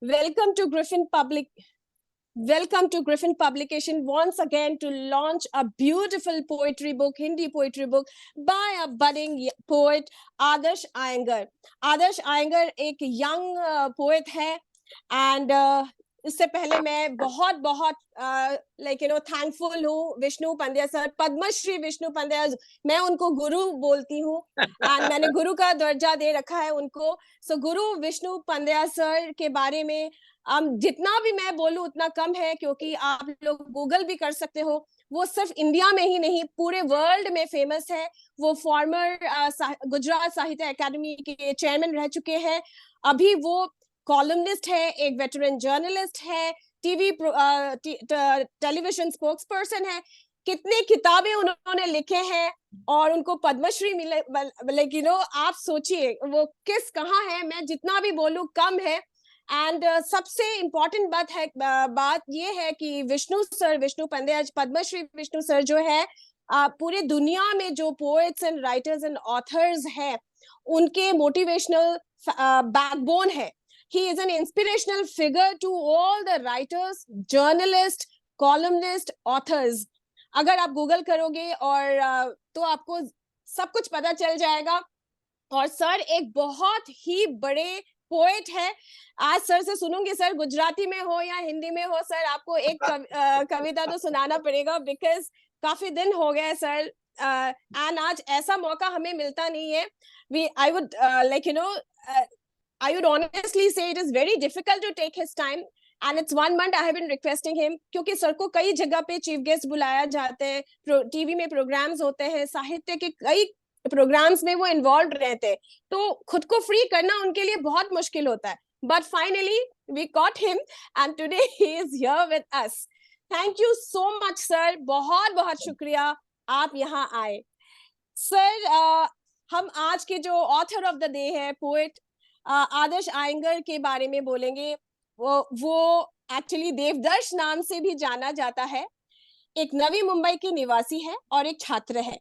Welcome to Griffin Public. Welcome to Griffin Publication once again to launch a beautiful poetry book, Hindi poetry book by a budding poet, Adarsh Iyengar. Adarsh Iyengar एक young poet है and इससे पहले मैं बहुत बहुत thankful हूँ Vishnu Pandya sir, Padmashri Vishnu Pandya, मैं उनको गुरु बोलती हूँ एंड मैंने गुरु का दर्जा दे रखा है उनको. सो गुरु विष्णु पंड्या सर के बारे में जितना भी मैं बोलूं उतना कम है, क्योंकि आप लोग गूगल भी कर सकते हो. वो सिर्फ इंडिया में ही नहीं पूरे वर्ल्ड में फेमस है. वो फॉर्मर गुजरात साहित्य अकादमी के चेयरमैन रह चुके हैं. अभी वो कॉलमनिस्ट है, एक वेटरन जर्नलिस्ट है, टेलीविजन स्पोक्स पर्सन है. कितने किताबें उन्होंने लिखे हैं और उनको पद्मश्री मिले. आप सोचिए वो किस कहाँ है. मैं जितना भी बोलूं कम है. एंड सबसे इम्पोर्टेंट बात ये है कि विष्णु पंड्या, पद्मश्री विष्णु सर जो है, पूरे दुनिया में जो poets and writers and authors हैं उनके मोटिवेशनल बैकबोन है. He is an inspirational figure to all the writers, journalists, columnists, authors. अगर आप गूगल करोगे और तो आपको सब कुछ पता चल जाएगा. और सर एक बहुत ही बड़े पोएट है. आज सर से सुनूंगी, सर गुजराती में हो या हिंदी में हो, सर आपको एक कविता तो सुनाना पड़ेगा, बिकॉज काफी दिन हो गए सर. एंड आज ऐसा मौका हमें मिलता नहीं है. I would honestly say it is very difficult to take his time, and it's 1 month I have been requesting him, क्योंकि सर को कई जगह पे चीफ गेस्ट बुलाया जाते हैं, टीवी में प्रोग्राम्स होते हैं, साहित्य के कई प्रोग्राम्स में वो इन्वॉल्व रहते हैं, तो खुद को फ्री करना उनके लिए बहुत मुश्किल होता है. But finally we caught him and today he is here with us. Thank you so much sir. बहुत बहुत शुक्रिया आप यहाँ आए. सर हम आज के जो ऑथर ऑफ द डे है, पोएट आदर्श आयंगर के बारे में बोलेंगे. वो एक्चुअली देवदर्श नाम से भी जाना जाता है. एक नवी मुंबई के निवासी है और एक छात्र है.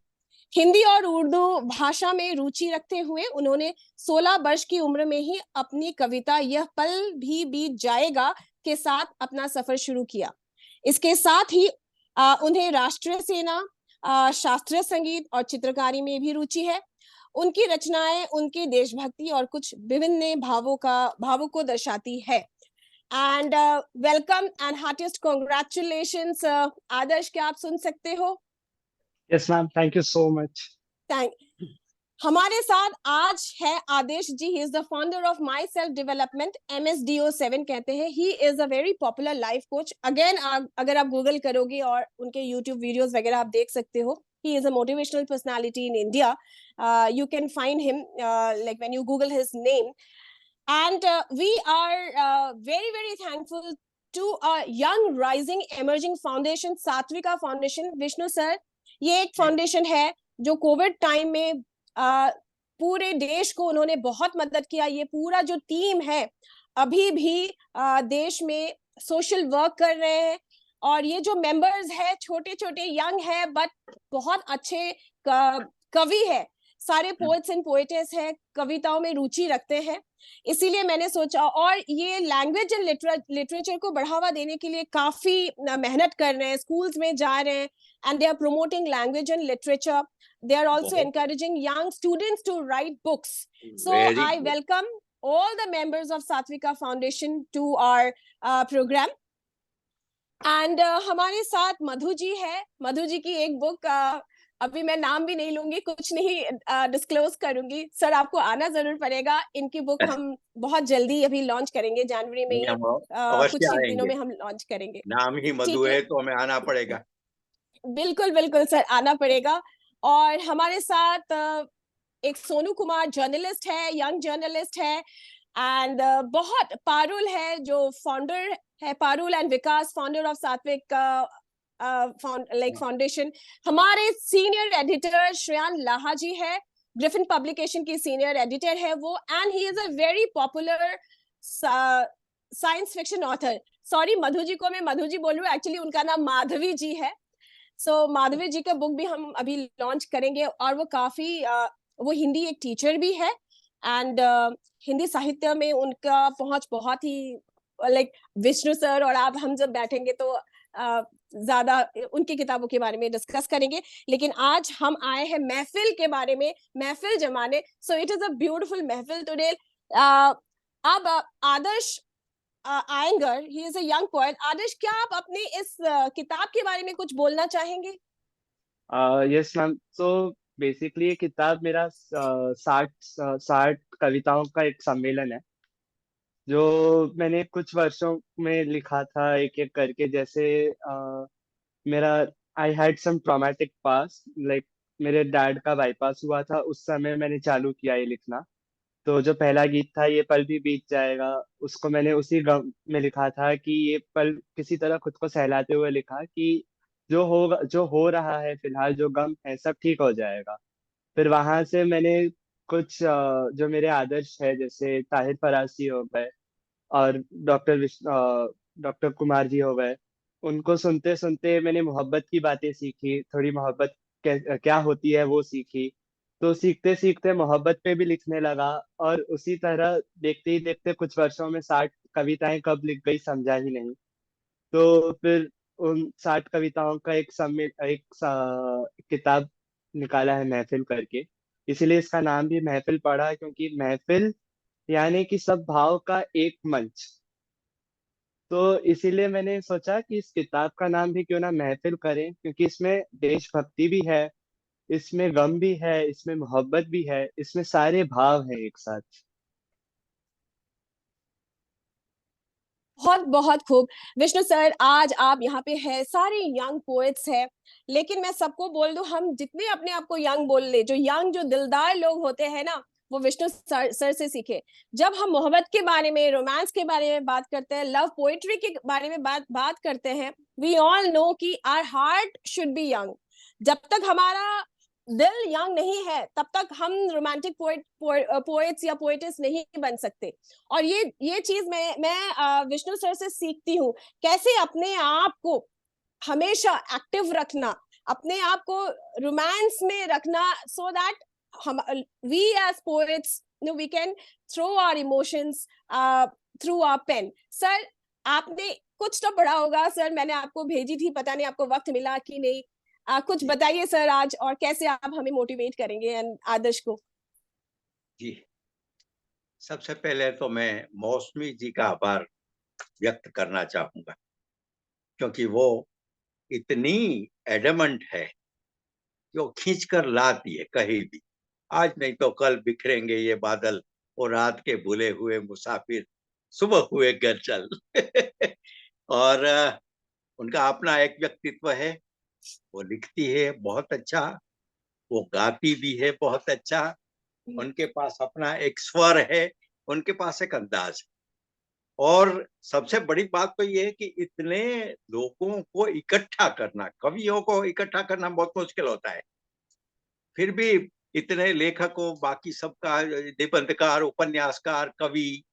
हिंदी और उर्दू भाषा में रुचि रखते हुए उन्होंने 16 वर्ष की उम्र में ही अपनी कविता यह पल भी बीत जाएगा के साथ अपना सफर शुरू किया. इसके साथ ही उन्हें राष्ट्रीय सेना, शास्त्रीय संगीत और चित्रकारी में भी रुचि है. उनकी रचनाएं उनकी देशभक्ति और कुछ विभिन्न भावों को दर्शाती है. And welcome and heartiest congratulations Adarsh. क्या आप सुन सकते हो? Yes ma'am, thank you so much. हमारे साथ आज है Adesh ji. He is the founder of my self development, MSDO7 कहते हैं. He is a very popular life coach. Again अगर आप गूगल करोगे और उनके यूट्यूब वीडियोस वगैरह आप देख सकते हो. He is a motivational personality in India. You can find him like when you Google his name. And we are very, very thankful to a young rising emerging foundation, Satvika Foundation. Vishnu sir, ये एक foundation है जो Covid time में पूरे देश को उन्होंने बहुत मदद किया. ये पूरा जो टीम है अभी भी देश में सोशल वर्क कर रहे हैं. और ये जो मेंबर्स है छोटे छोटे यंग है बट बहुत अच्छे कवि है. सारे पोएट्स एंड पोएटेस है, कविताओं में रुचि रखते हैं. इसीलिए मैंने सोचा, और ये लैंग्वेज एंड लिटरेचर को बढ़ावा देने के लिए काफी मेहनत कर रहे हैं. स्कूल्स में जा रहे हैं and they are promoting language and literature. They are also encouraging young students to write books. So I welcome all the members of Satvika Foundation to our program. And हमारे साथ मधु जी है. मधु जी की एक बुक, अभी मैं नाम भी नहीं लूंगी, कुछ नहीं डिस्क्लोज करूंगी. सर आपको आना जरूर पड़ेगा. इनकी बुक हम बहुत जल्दी अभी लॉन्च करेंगे, जनवरी में ही, कुछ ही दिनों में हम लॉन्च करेंगे. नाम ही मधु है तो हमें आना पड़ेगा. बिल्कुल बिल्कुल सर, आना पड़ेगा. और हमारे साथ एक सोनू कुमार जर्नलिस्ट है, यंग जर्नलिस्ट है. एंड बहुत पारुल है जो फाउंडर है, Parul and Vikas, founder of Satvik foundation. हमारे सीनियर एडिटर श्रेयान लाहा जी है, ग्रिफिन पब्लिकेशन की सीनियर एडिटर है वो. And he is a very popular science fiction author. Sorry Madhu ji को मैं मधु जी बोल रही हूँ, एक्चुअली उनका नाम माधवी जी है. सो माधवी जी का बुक भी हम अभी लॉन्च करेंगे. और वो काफी वो हिंदी एक टीचर भी है एंड हिंदी साहित्य में उनका पहुंच बहुत ही लाइक विष्णु सर और आप हम जब बैठेंगे तो ज्यादा उनकी किताबों के बारे में डिस्कस करेंगे, लेकिन आज हम आए हैं महफिल के बारे में, महफिल जमाने। So it is a beautiful महफिल टुडे। अब Adarsh Iyengar, he is a young poet. Adarsh, क्या आप अपनी इस किताब के बारे में कुछ बोलना चाहेंगे? Yes ma'am. तो बेसिकली ये किताब मेरा 60 कविताओं का एक सम्मेलन है, जो मैंने कुछ वर्षों में लिखा था एक एक करके। जैसे मेरा I had some traumatic past, like मेरे डैड का बाईपास हुआ था, उस समय मैंने चालू किया ये लिखना। तो जो पहला गीत था, ये पल भी बीत जाएगा, उसको मैंने उसी गम में लिखा था कि ये पल किसी तरह खुद को सहलाते हुए लिखा कि जो होगा, जो हो रहा है फिलहाल, जो गम है, सब ठीक हो जाएगा। फिर वहां से मैंने कुछ जो मेरे आदर्श है, जैसे ताहिर फरासी हो गए और डॉक्टर कुमार जी हो गए, उनको सुनते सुनते मैंने मोहब्बत की बातें सीखी, थोड़ी मोहब्बत क्या होती है वो सीखी। तो सीखते सीखते मोहब्बत पे भी लिखने लगा, और उसी तरह देखते ही देखते कुछ वर्षों में 60 कविताएं कब लिख गई समझा ही नहीं। तो फिर उन 60 कविताओं का किताब निकाला है महफिल करके। इसीलिए इसका नाम भी महफिल पड़ा है, क्योंकि महफिल यानी कि सब भाव का एक मंच। तो इसीलिए मैंने सोचा कि इस किताब का नाम भी क्यों ना महफिल करें, क्योंकि इसमें देशभक्ति भी है, इसमें गम भी है, इसमें मोहब्बत भी है, इसमें सारे भाव हैं एक साथ। बहुत बहुत खूब। विष्णु सर, आज आप यहाँ पे है, सारे यंग पोएट्स हैं, लेकिन मैं सबको बोल दूं, हम जितने अपने आप को यंग बोल ले, जो यंग, जो दिलदार लोग होते हैं ना, वो विष्णु सर से सीखे। जब हम मोहब्बत के बारे में, रोमांस के बारे में बात करते हैं, लव पोएट्री के बारे में बात करते हैं, वी ऑल नो कि our heart should be young. जब तक हमारा दिल यंग नहीं है, तब तक हम रोमांटिक पोएट्स या पोएटिस नहीं बन सकते। और ये चीज मैं विष्णु सर से सीखती हूँ, कैसे अपने आप को हमेशा एक्टिव रखना, अपने आप को रोमांस में रखना, सो दैट हम, we as poets, we can throw our emotions through our pen. Sir, आपने कुछ तो पढ़ा होगा। सर, मैंने आपको भेजी थी, पता नहीं आपको वक्त मिला कि नहीं। कुछ जी बताइए सर आज, और कैसे आप हमें मोटिवेट करेंगे आदर्श को? जी। सबसे पहले तो मैं मौसमी जी का आभार व्यक्त करना चाहूंगा, क्योंकि वो इतनी एडमंट है कि वो खींच कर लाती है कहीं भी। आज नहीं तो कल बिखरेंगे ये बादल, और रात के भूले हुए मुसाफिर, सुबह हुए घर चल। और उनका अपना एक व्यक्तित्व है। वो लिखती है बहुत अच्छा, वो गाती भी है बहुत अच्छा। उनके पास अपना एक स्वर है, उनके पास एक अंदाज है। और सबसे बड़ी बात तो ये है कि इतने लोगों को इकट्ठा करना, कवियों को इकट्ठा करना बहुत मुश्किल होता है। फिर भी इतने लेखकों, बाकी सबका, निबंधकार, उपन्यासकार, कवि,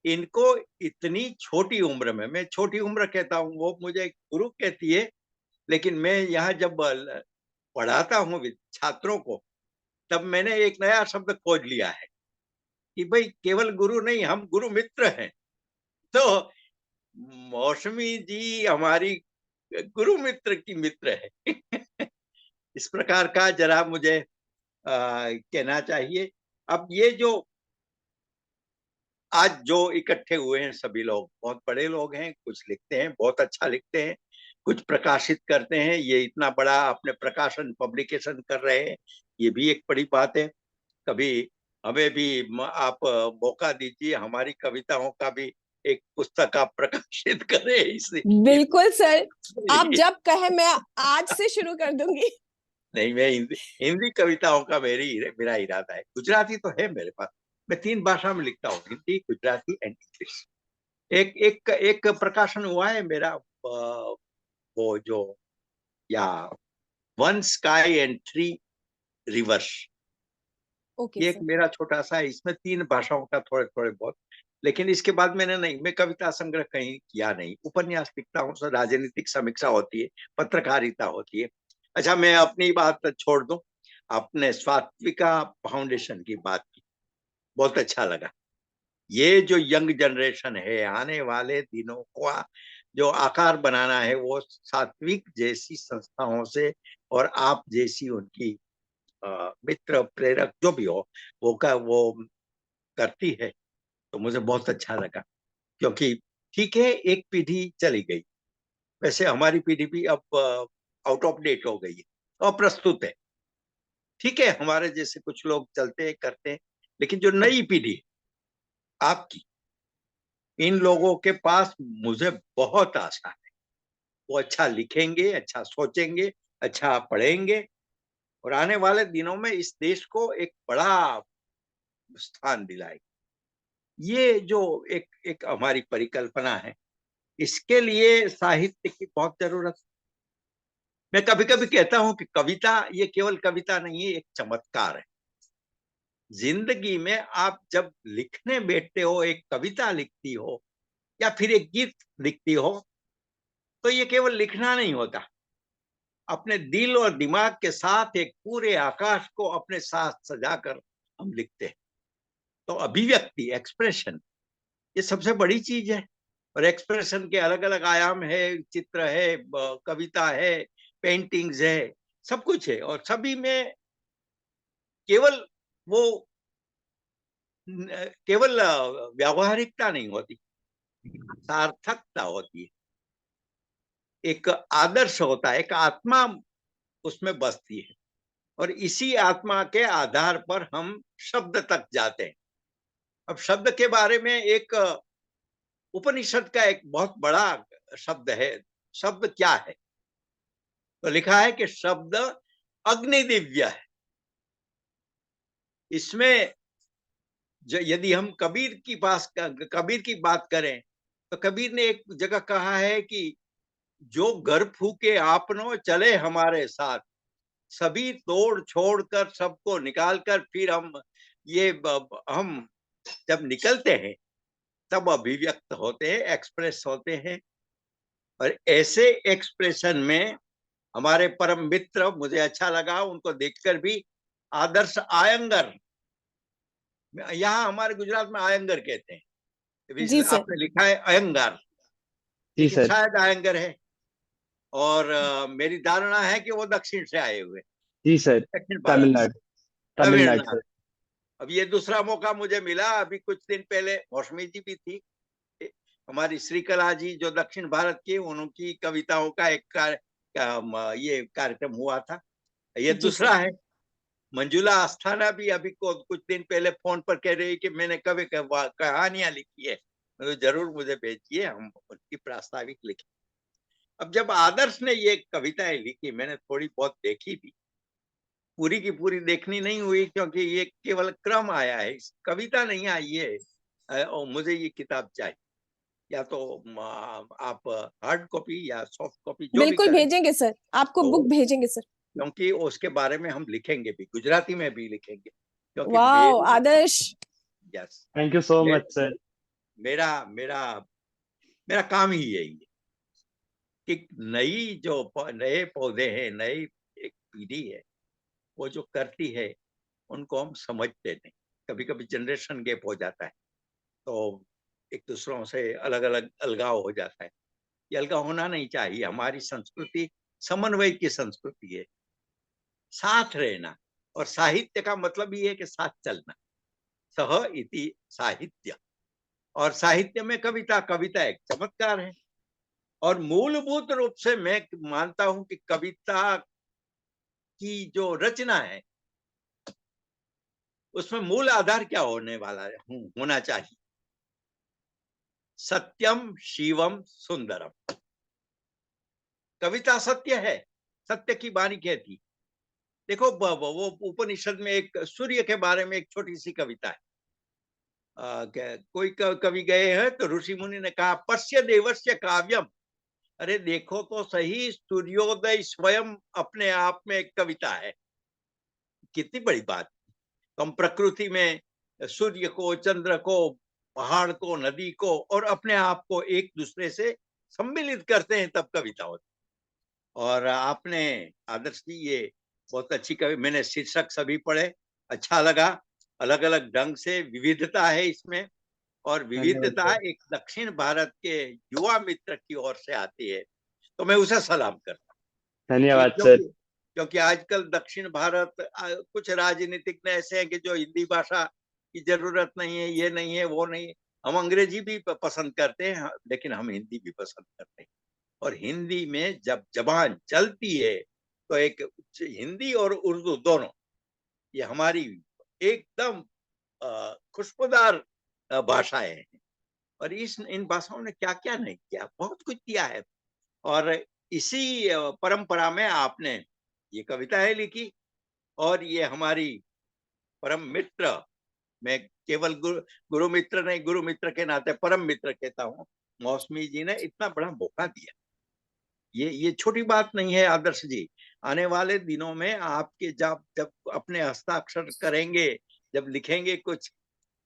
इनको इतनी छोटी उम्र में, मैं छोटी उम्र कहता हूँ, वो मुझे गुरु कहती है, लेकिन मैं यहाँ जब पढ़ाता हूँ छात्रों को, तब मैंने एक नया शब्द खोज लिया है कि भाई केवल गुरु नहीं, हम गुरु मित्र हैं। तो मौसमी जी हमारी गुरु मित्र की मित्र है। इस प्रकार का जरा मुझे कहना चाहिए। अब ये जो आज जो इकट्ठे हुए हैं सभी लोग, बहुत बड़े लोग हैं, कुछ लिखते हैं, बहुत अच्छा लिखते हैं, कुछ प्रकाशित करते हैं, ये इतना बड़ा अपने प्रकाशन, पब्लिकेशन कर रहे हैं, ये भी एक बड़ी बात है। कभी हमें भी आप मौका दीजिए, हमारी कविताओं का भी एक पुस्तक आप प्रकाशित करें बिल्कुल सर, आप लिए। जब कहे मैं आज से शुरू कर दूंगी। नहीं, मैं हिंदी कविताओं का मेरा इरादा है। गुजराती तो है मेरे पास, मैं 3 भाषा में लिखता हूँ, हिंदी, गुजराती एंड इंग्लिश। एक एक एक प्रकाशन हुआ है मेरा, वो जो, या one sky and 3 reverse, okay ये एक सर। मेरा छोटा सा है, इसमें 3 भाषाओं का थोड़े थोड़े बहुत। लेकिन इसके बाद मैंने नहीं, मैं कविता संग्रह कहीं किया नहीं। उपन्यास लिखता हूँ, सर, राजनीतिक समीक्षा होती है, पत्रकारिता होती है। अच्छा, मैं अपनी बात छोड़ दूं, आपने स्वात्विका फाउंडेशन की बात की, बहुत अच्छा लगा। ये जो यंग जनरेशन है, आने वाले दिनों का जो आकार बनाना है, वो सात्विक जैसी संस्थाओं से और आप जैसी उनकी मित्र प्रेरक जो भी हो वो करती है। तो मुझे बहुत अच्छा लगा, क्योंकि ठीक है, एक पीढ़ी चली गई, वैसे हमारी पीढ़ी भी अब आउट ऑफ डेट हो गई है, अप्रस्तुत है। ठीक है, हमारे जैसे कुछ लोग चलते हैं करते हैं, लेकिन जो नई पीढ़ी आपकी, इन लोगों के पास मुझे बहुत आशा है। वो अच्छा लिखेंगे, अच्छा सोचेंगे, अच्छा पढ़ेंगे, और आने वाले दिनों में इस देश को एक बड़ा स्थान दिलाएंगे। ये जो एक एक हमारी परिकल्पना है, इसके लिए साहित्य की बहुत जरूरत है। मैं कभी कभी कहता हूं कि कविता ये केवल कविता नहीं है, एक चमत्कार है। जिंदगी में आप जब लिखने बैठते हो, एक कविता लिखती हो या फिर एक गीत लिखती हो, तो ये केवल लिखना नहीं होता। अपने दिल और दिमाग के साथ एक पूरे आकाश को अपने साथ सजाकर हम लिखते हैं। तो अभिव्यक्ति, एक्सप्रेशन, ये सबसे बड़ी चीज है। और एक्सप्रेशन के अलग अलग आयाम है, चित्र है, कविता है, पेंटिंग्स है, सब कुछ है। और सभी में केवल वो केवल व्यावहारिकता नहीं होती, सार्थकता होती है, एक आदर्श होता है, एक आत्मा उसमें बसती है। और इसी आत्मा के आधार पर हम शब्द तक जाते हैं। अब शब्द के बारे में एक उपनिषद का एक बहुत बड़ा शब्द है। शब्द क्या है? तो लिखा है कि शब्द अग्नि दिव्य है। इसमें यदि हम कबीर की बात करें, तो कबीर ने एक जगह कहा है कि जो घर फूके आपनो चले हमारे साथ, सभी तोड़ छोड़ कर सबको निकाल कर फिर हम जब निकलते हैं तब अभिव्यक्त होते हैं, एक्सप्रेस होते हैं। और ऐसे एक्सप्रेशन में हमारे परम मित्र, मुझे अच्छा लगा उनको देखकर भी, आदर्श आयंगर, यहाँ हमारे गुजरात में आयंगर कहते जी हैं, सर। आपने लिखा है अयंगार, जी लेकिन सर। शायद आयंगर है। और मेरी धारणा है कि वो दक्षिण से आए हुए, जी सर। दक्षिण भारत से, तमिलनाडु। तमिलनाडु तमिलनाडु। सर। अब ये दूसरा मौका मुझे मिला। अभी कुछ दिन पहले मौसमी जी भी थी, हमारी श्रीकला जी जो दक्षिण भारत की, उनकी कविताओं का ये कार्यक्रम हुआ था। ये जी दूसरा सर। है। मंजुला अस्थाना भी अभी कुछ दिन पहले फोन पर कह रही कि मैंने कभी कहानियां लिखी है, तो जरूर मुझे भेजिए, हम उनकी प्रास्ताविक लिखें। अब जब आदर्श ने ये कविताएं लिखी, मैंने थोड़ी बहुत देखी भी, पूरी की पूरी देखनी नहीं हुई, क्योंकि ये केवल क्रम आया है, कविता नहीं आई है। और मुझे ये किताब चाहिए, या तो आप हार्ड कॉपी या सॉफ्ट कॉपी जो भी बिल्कुल करें। भेजेंगे सर, आपको बुक तो भेजेंगे सर। क्योंकि उसके बारे में हम लिखेंगे भी, गुजराती में भी लिखेंगे, क्योंकि wow Adarsh. Yes, thank you so much sir. मेरा मेरा मेरा काम ही यही है कि नए पौधे हैं, नई एक पीढ़ी है, वो जो करती है उनको हम समझते नहीं। कभी कभी जनरेशन गैप हो जाता है, तो एक दूसरों से अलग अलग अलगाव हो जाता है। ये अलगाव होना नहीं चाहिए। हमारी संस्कृति समन्वय की संस्कृति है, साथ रहना। और साहित्य का मतलब ये है कि साथ चलना। सह इति साहित्य। और साहित्य में कविता, कविता एक चमत्कार है। और मूलभूत रूप से मैं मानता हूं कि कविता की जो रचना है, उसमें मूल आधार क्या होना चाहिए? सत्यम शिवम सुंदरम। कविता सत्य है, सत्य की बानी कहती। देखो, वो उपनिषद में एक सूर्य के बारे में एक छोटी सी कविता है। कोई कवि गए हैं तो ऋषि मुनि ने कहा, पश्य देवस्य काव्यम। अरे देखो तो सही, सूर्योदय स्वयं अपने आप में एक कविता है। कितनी बड़ी बात। तो हम प्रकृति में सूर्य को, चंद्र को, पहाड़ को, नदी को और अपने आप को एक दूसरे से सम्मिलित करते हैं, तब कविता होती। और आपने आदर्श जी ये बहुत अच्छी कवि, मैंने शीर्षक सभी पढ़े, अच्छा लगा। अलग अलग ढंग से विविधता है इसमें। और धन्यवाद विविधता सर। एक दक्षिण भारत के युवा मित्र की ओर से आती है, तो मैं उसे सलाम करता हूँ। धन्यवाद सर। क्योंकि आजकल दक्षिण भारत कुछ राजनीतिक ऐसे हैं कि जो हिंदी भाषा की जरूरत नहीं है, ये नहीं है, वो नहीं है। हम अंग्रेजी भी पसंद करते हैं, लेकिन हम हिंदी भी पसंद करते हैं। और हिंदी में जब जबान चलती है तो एक हिंदी और उर्दू दोनों ये हमारी एकदम खुशबूदार भाषाएं हैं। और इन भाषाओं ने क्या क्या नहीं किया, बहुत कुछ किया है। और इसी परंपरा में आपने ये कविताएं लिखी, और ये हमारी परम मित्र, मैं केवल गुरु मित्र नहीं, गुरु मित्र के नाते परम मित्र कहता हूँ, मौसमी जी ने इतना बड़ा मौका दिया। ये छोटी बात नहीं है आदर्श जी। आने वाले दिनों में आपके जब जब अपने हस्ताक्षर करेंगे, जब लिखेंगे कुछ,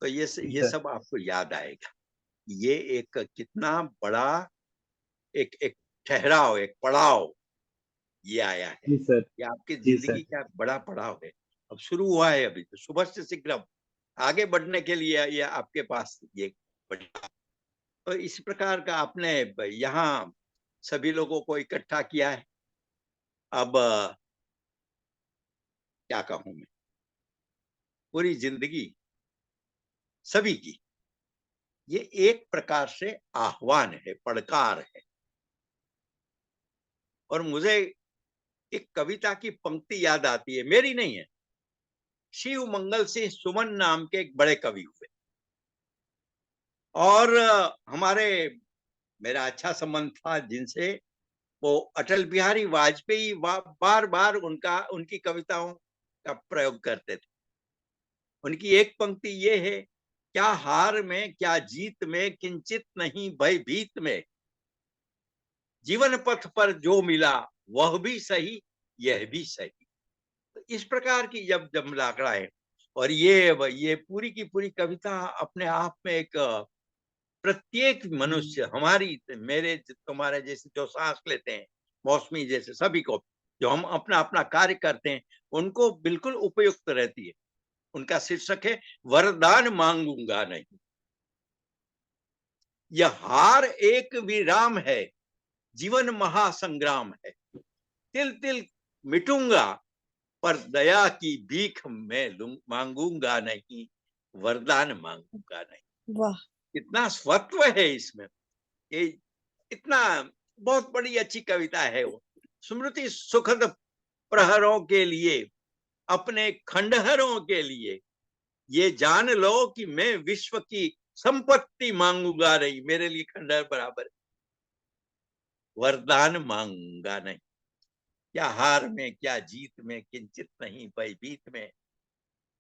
तो ये सब आपको याद आएगा। ये एक कितना बड़ा एक एक ठहराव, एक पड़ाव ये आया है। जी सर। ये आपकी जी सर। जिंदगी का बड़ा पड़ाव है, अब शुरू हुआ है। अभी तो सुबह से शीघ्र आगे बढ़ने के लिए ये आपके पास ये तो इस प्रकार का आपने यहाँ सभी लोगों को इकट्ठा किया है। अब क्या कहूं मैं, पूरी जिंदगी सभी की ये एक प्रकार से आह्वान है, पड़कार है। और मुझे एक कविता की पंक्ति याद आती है, मेरी नहीं है, शिव मंगल सिंह सुमन नाम के एक बड़े कवि हुए, और मेरा अच्छा संबंध था जिनसे। वो अटल बिहारी वाजपेयी बार बार उनकी कविताओं का प्रयोग करते थे। उनकी एक पंक्ति ये है, क्या हार में क्या जीत में किंचित नहीं भयभीत में, जीवन पथ पर जो मिला वह भी सही यह भी सही। तो इस प्रकार की जब जब लाकड़ाएं, और ये पूरी की पूरी कविता अपने आप में एक प्रत्येक मनुष्य, हमारी मेरे तुम्हारे जैसे जो सांस लेते हैं, मौसमी जैसे सभी को, जो हम अपना अपना कार्य करते हैं, उनको बिल्कुल उपयुक्त रहती है। उनका शीर्षक है, वरदान मांगूंगा नहीं। यह हार एक विराम है, जीवन महासंग्राम है। तिल तिल मिटूंगा, पर दया की भीख मैं मांगूंगा नहीं, वरदान मांगूंगा नहीं। वाह, कितना स्वत्व है इसमें। ये इतना बहुत बड़ी अच्छी कविता है वो। स्मृति सुखद प्रहरों के लिए, अपने खंडहरों के लिए, ये जान लो कि मैं विश्व की संपत्ति मांगूंगा नहीं। मेरे लिए खंडहर बराबर, वरदान मांगूंगा नहीं। क्या हार में क्या जीत में किंचित नहीं भयभीत में,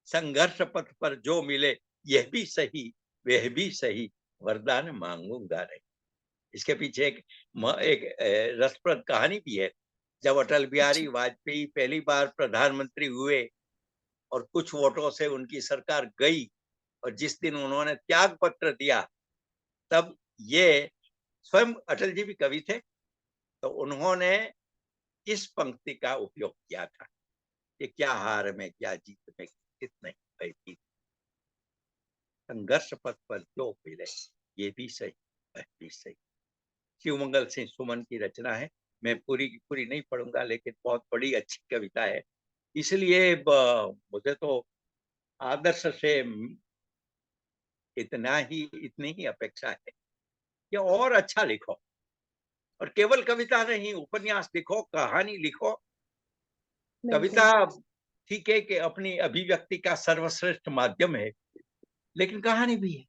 संघर्ष पथ पर जो मिले यह भी सही वह भी सही, वरदान मांगूंगा नहीं। इसके पीछे एक रसप्रद कहानी भी है। जब अटल बिहारी वाजपेयी पहली बार प्रधानमंत्री हुए और कुछ वोटों से उनकी सरकार गई, और जिस दिन उन्होंने त्याग पत्र दिया, तब ये स्वयं अटल जी भी कवि थे, तो उन्होंने इस पंक्ति का उपयोग किया था कि क्या हार में क्या जीत में कित नहीं भयभीत, संघर्ष पथ पर जो मिले ये भी सही वह भी सही। शिवमंगल सिंह सुमन की रचना है। मैं पूरी की पूरी नहीं पढ़ूंगा, लेकिन बहुत बड़ी अच्छी कविता है। इसलिए मुझे तो आदर्श से इतनी ही अपेक्षा है कि और अच्छा लिखो, और केवल कविता नहीं, उपन्यास लिखो, कहानी लिखो। कविता ठीक है कि अपनी अभिव्यक्ति का सर्वश्रेष्ठ माध्यम है, लेकिन कहानी भी है,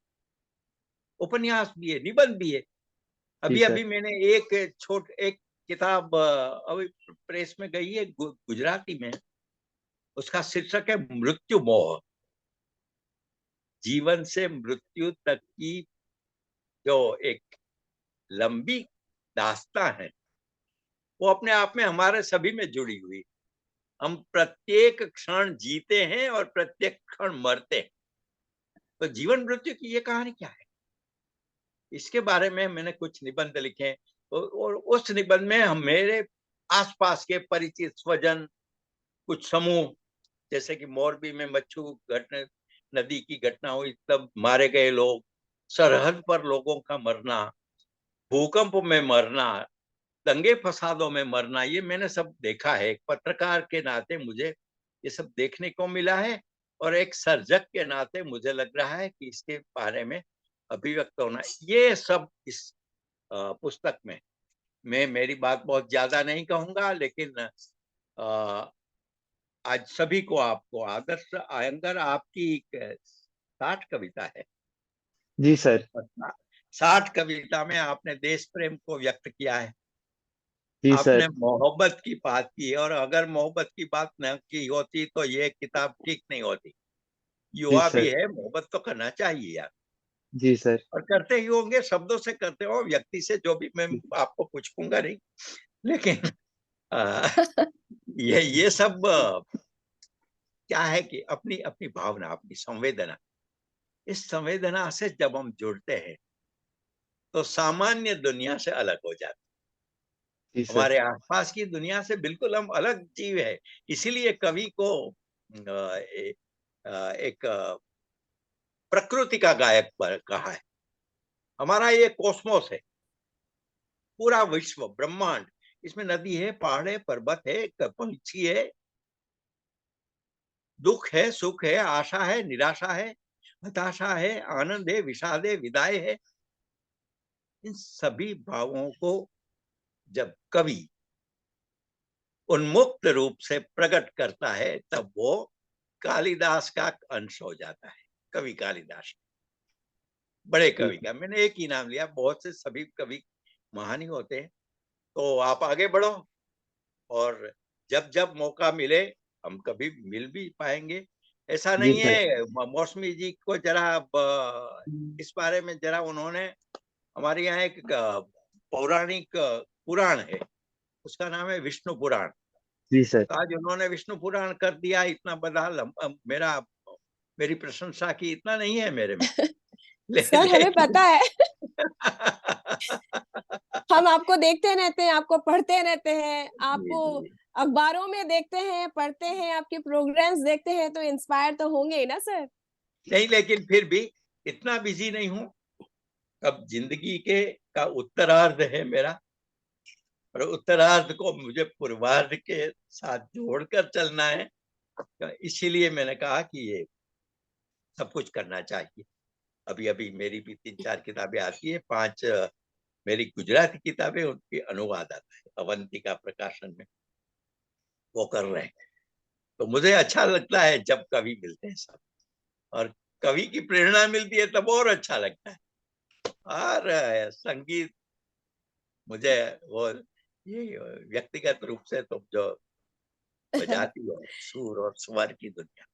उपन्यास भी है, निबंध भी है। जी अभी सर। अभी मैंने एक किताब अभी प्रेस में गई है गुजराती में, उसका शीर्षक है मृत्यु मोह। जीवन से मृत्यु तक की जो एक लंबी दास्तां है, वो अपने आप में हमारे सभी में जुड़ी हुई। हम प्रत्येक क्षण जीते हैं और प्रत्येक क्षण मरते हैं। तो जीवन मृत्यु की ये कहानी क्या है, इसके बारे में मैंने कुछ निबंध लिखे, और उस निबंध में हम मेरे आसपास के परिचित स्वजन, कुछ समूह, जैसे कि मोरबी में मच्छू घटना, नदी की घटना हुई, तब मारे गए लोग, सरहद पर लोगों का मरना, भूकंप में मरना, दंगे फसादों में मरना, ये मैंने सब देखा है। एक पत्रकार के नाते मुझे ये सब देखने को मिला है, और एक सर्जक के नाते मुझे लग रहा है कि इसके बारे में अभिव्यक्त होना, ये सब इस पुस्तक में। मैं मेरी बात बहुत ज्यादा नहीं कहूंगा, लेकिन आज सभी को, आपको आदर्श अयंगर, आपकी 60 कविता है। जी सर। 60 कविता में आपने देश प्रेम को व्यक्त किया है, जी आपने सर। मोहब्बत की बात की, और अगर मोहब्बत की बात न की होती तो ये किताब ठीक नहीं होती। जी युवा भी सर। है, मोहब्बत तो करना चाहिए यार, जी सर। और करते ही होंगे, शब्दों से करते हो, व्यक्ति से जो भी मैं आपको पूछूंगा नहीं। लेकिन आ, ये सब क्या है कि अपनी अपनी भावना, अपनी संवेदना, इस संवेदना से जब हम जुड़ते हैं तो सामान्य दुनिया से अलग हो जाते जी हैं। सर। हमारे आसपास की दुनिया से बिल्कुल हम अलग जीव है। इसीलिए कवि को एक प्रकृति का गायक कहा है। हमारा ये कॉस्मोस है, पूरा विश्व ब्रह्मांड, इसमें नदी है, पहाड़ है, पर्वत है, पंछी है, दुख है, सुख है, आशा है, निराशा है, हताशा है, आनंद है, विषाद है, विदाई है। इन सभी भावों को जब कवि उन्मुक्त रूप से प्रकट करता है, तब वो कालिदास का अंश हो जाता है। कवि कालिदास, बड़े जी कवि का मैंने एक ही नाम लिया, बहुत से सभी कवि महान ही होते हैं। तो आप आगे बढ़ो, और जब जब मौका मिले हम कभी मिल भी पाएंगे। ऐसा जी नहीं सर। है। मौसमी जी को जरा इस बारे में जरा, उन्होंने, हमारे यहाँ एक पौराणिक पुराण है, उसका नाम है विष्णु पुराण। जी सर। तो आज उन्होंने विष्णु पुराण कर दिया, इतना बड़ा मेरा, मेरी प्रशंसा की इतना नहीं है मेरे में। सर हमें लेकिन पता है। हम आपको देखते रहते हैं, आपको पढ़ते रहते हैं, जी आपको जी, अखबारों में देखते हैं, पढ़ते हैं, आपके प्रोग्राम्स देखते हैं, तो इंस्पायर तो होंगे ही ना सर। नहीं, लेकिन फिर भी इतना बिजी नहीं हूँ। अब जिंदगी के का उत्तरार्ध है मेरा, और उत्तरार्ध को मुझे पूर्वार्ध के साथ जोड़कर चलना है। तो इसीलिए मैंने कहा कि ये सब कुछ करना चाहिए। अभी अभी मेरी भी 3-4 किताबें आती है, 5 मेरी गुजराती किताबें, उनकी अनुवाद आता है अवंतिका प्रकाशन में, वो कर रहे हैं। तो मुझे अच्छा लगता है जब कवि मिलते हैं सब, और कवि की प्रेरणा मिलती है तब और अच्छा लगता है। और संगीत मुझे वो, ये व्यक्तिगत रूप से तुम जो बजाती हो, सुर और स्वर की दुनिया,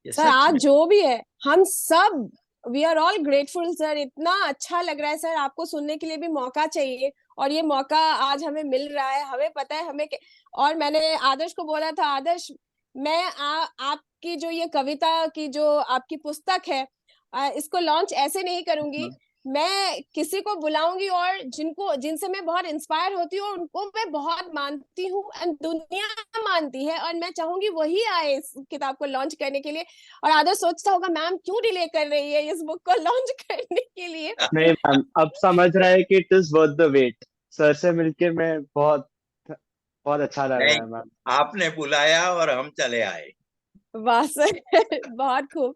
ये सर सच आज में। जो भी है, हम सब we are all grateful sir. इतना अच्छा लग रहा है सर, आपको सुनने के लिए भी मौका चाहिए, और ये मौका आज हमें मिल रहा है। हमें पता है हमें और मैंने आदर्श को बोला था, आदर्श मैं आपकी जो ये कविता की जो आपकी पुस्तक है, इसको लॉन्च ऐसे नहीं करूंगी। मैं किसी को बुलाऊंगी और जिनसे मैं बहुत इंस्पायर होती हूँ, उनको मैं बहुत मानती हूँ, एंड दुनिया मानती है, और मैं चाहूंगी वही आए इस किताब को लॉन्च करने के लिए। और आदर सोचता होगा मैम क्यों डिले कर रही है इस बुक को लॉन्च करने के लिए। नहीं मैम, अब समझ रहा है कि it is worth the wait. Sir से मिलके मैं बहुत बहुत अच्छा लग रहा नहीं, है मैम। आपने बुलाया और हम चले आए। वाह सर। बहुत खूब।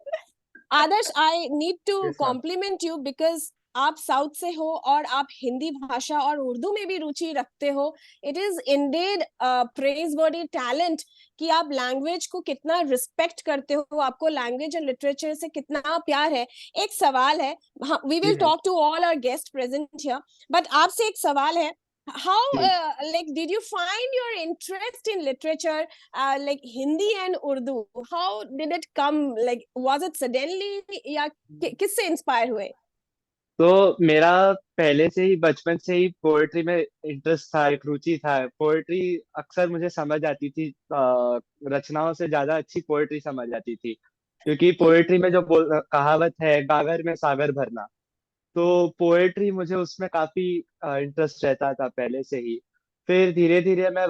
Adarsh I need to yes ma'am. Compliment you because आप साउथ से हो और आप हिंदी भाषा और उर्दू में भी रुचि रखते हो। It is ended praise Verde talent कि आप लैंग्वेज को कितना रिस्पेक्ट करते हो, आपको लैंग्वेज एंड लिटरेचर से कितना प्यार है। एक सवाल है, वी जी will ma'am. Talk to all our guest present here, but आपसे एक सवाल है, how ji. like did you find your interest in literature, like Hindi and Urdu? How did it come? Like was it suddenly या किससे inspire हुए? तो मेरा पहले से ही, बचपन से ही पोएट्री में इंटरेस्ट था, एक रुचि था। पोएट्री अक्सर मुझे समझ आती थी, रचनाओं से ज्यादा अच्छी पोएट्री समझ आती थी, क्योंकि पोएट्री में जो कहावत है, गागर में सागर भरना, तो पोएट्री मुझे उसमें काफी इंटरेस्ट रहता था पहले से ही। फिर धीरे धीरे मैं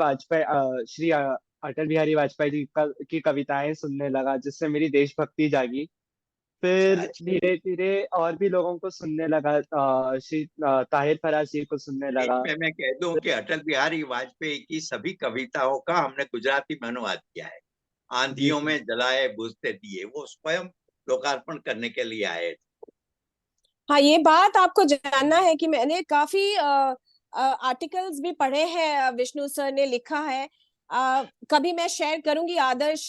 श्री अटल बिहारी वाजपेयी जी की कविताएं सुनने लगा, जिससे मेरी देशभक्ति जागी। फिर अच्छा। धीरे धीरे और भी लोगों को सुनने लगा, श्री ताहिर फराज जी को सुनने लगा। मैं कह दूं कि अटल बिहारी वाजपेयी की सभी कविताओं का हमने गुजराती में अनुवाद किया है। जी आंधियों में सर। जलाए बुझते दिए, वो स्वयं लोकार्पण करने के लिए आए। हाँ, ये बात आपको जानना है कि मैंने काफी आर्टिकल्स भी पढ़े हैं, विष्णु सर ने लिखा है। कभी मैं शेयर करूंगी आदर्श,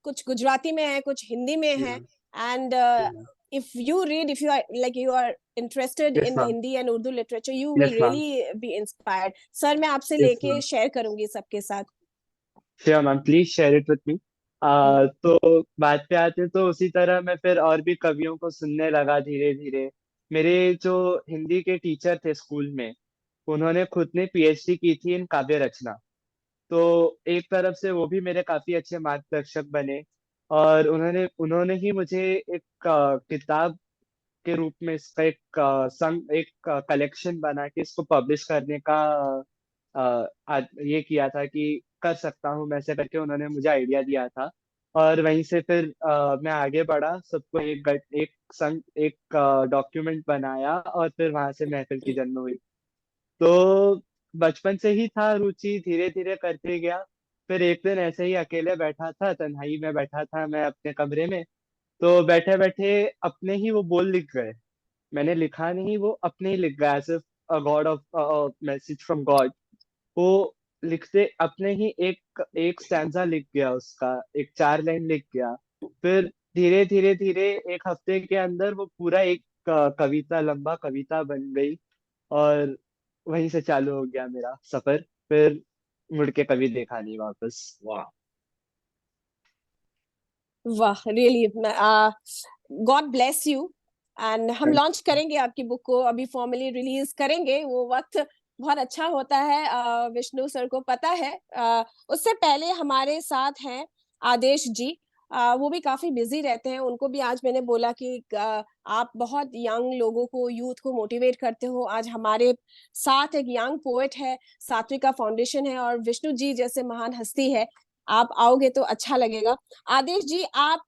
कुछ गुजराती में है, कुछ हिंदी में जी है। मैम। एंड जी ma'am. if you are like you are interested yes in ma'am. Hindi and Urdu literature, you will yes ma'am. really be inspired. Sir, मैं आपसे यस लेके मैम। शेयर करूंगी सबके साथ। Sure ma'am, please share it with me. तो बात पे आते हैं, तो उसी तरह मैं फिर और भी कवियों को सुनने लगा धीरे धीरे। मेरे जो हिंदी के टीचर थे स्कूल में, उन्होंने खुद ने पीएचडी की थी इन काव्य रचना। तो एक तरफ से वो भी मेरे काफी अच्छे मार्गदर्शक बने, और उन्होंने उन्होंने ही मुझे एक किताब के रूप में इसका एक कलेक्शन बना के इसको पब्लिश करने का ये किया था कि कर सकता हूँ मैं, ऐसे करके उन्होंने मुझे आइडिया दिया था। और वहीं से फिर मैं आगे बढ़ा, सबको एक संग एक डॉक्यूमेंट बनाया, और फिर वहां से महफिल की जन्म हुई। तो बचपन से ही था रुचि, धीरे धीरे करते गया। फिर एक दिन ऐसे ही अकेले बैठा था, तन्हाई में बैठा था मैं अपने कमरे में। तो बैठे बैठे अपने ही वो बोल लिख गए। मैंने लिखा नहीं, वो अपने ही लिख गया, as if a God of message from God. वो लिखते अपने ही एक एक स्टैंजा लिख गया, उसका एक 4 लाइन लिख गया। फिर धीरे धीरे धीरे एक हफ्ते के अंदर वो पूरा एक कविता, लंबा कविता बन गई। और वहीं से चालू हो गया मेरा सफर। फिर मुड़ के कभी देखा नहीं वापस। वाह। वाह, really God bless you. And हम लॉन्च करेंगे आपकी बुक को, अभी फॉर्मली रिलीज करेंगे, वो वक्त बहुत अच्छा होता है। विष्णु सर को पता है। उससे पहले हमारे साथ हैं आदेश जी। वो भी काफी बिजी रहते हैं, उनको भी आज मैंने बोला कि आप बहुत यंग लोगों को, यूथ को मोटिवेट करते हो। आज हमारे साथ एक यंग पोएट है, सात्विका फाउंडेशन है, और विष्णु जी जैसे महान हस्ती है। आप आओगे तो अच्छा लगेगा। आदेश जी, आप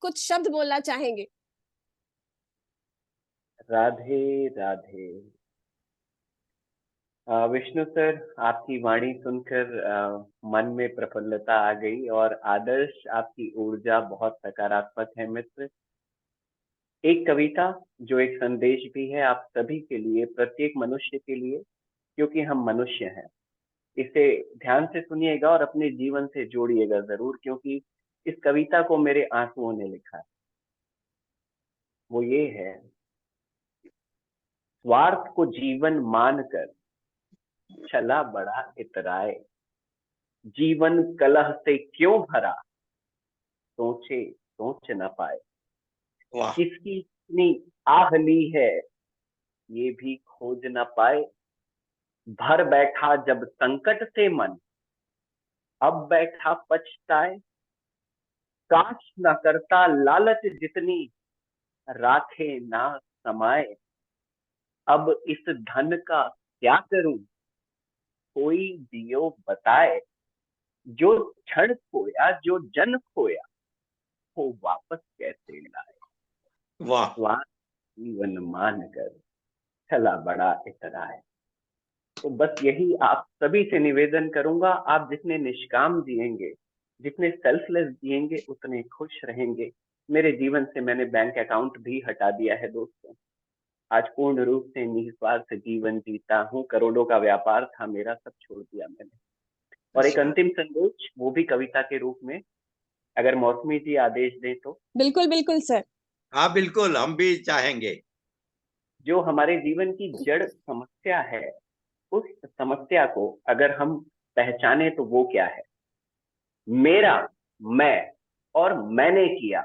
कुछ शब्द बोलना चाहेंगे? राधे राधे। विष्णु सर, आपकी वाणी सुनकर मन में प्रफुल्लता आ गई, और आदर्श आपकी ऊर्जा बहुत सकारात्मक है मित्र। एक कविता जो एक संदेश भी है आप सभी के लिए, प्रत्येक मनुष्य के लिए, क्योंकि हम मनुष्य हैं। इसे ध्यान से सुनिएगा और अपने जीवन से जोड़िएगा जरूर, क्योंकि इस कविता को मेरे आंसुओं ने लिखा है। वो ये है: स्वार्थ को जीवन मानकर चला बड़ा इतराए, जीवन कलह से क्यों भरा, सोचे सोच न पाए। वाह। किसकी इतनी आह ली है, ये भी खोज न पाए। भर बैठा जब संकट से मन, अब बैठा पछताए। काश न करता लालच जितनी, राखे ना समाए। अब इस धन का क्या करूं, कोई दियो बताए। जो क्षण खोया, जो जन खोया, वो वापस कैसे लाए। वाह। स्वार्थ जीवन मान कर चला बड़ा इतराए। तो बस यही आप सभी से निवेदन करूंगा, आप जितने निष्काम जिएंगे, जितने सेल्फलेस जिएंगे, उतने खुश रहेंगे। मेरे जीवन से मैंने बैंक अकाउंट भी हटा दिया है दोस्तों। आज पूर्ण रूप से निस्वार्थ जीवन जीता हूँ। करोड़ों का व्यापार था मेरा, सब छोड़ दिया मैंने। और एक अच्छा। अंतिम संदेश, वो भी कविता के रूप में, अगर मौसमी जी आदेश दें तो। बिल्कुल बिल्कुल सर। हाँ बिल्कुल, हम भी चाहेंगे। जो हमारे जीवन की जड़ समस्या है, उस समस्या को अगर हम पहचाने तो वो क्या है? मेरा, मैं और मैंने किया,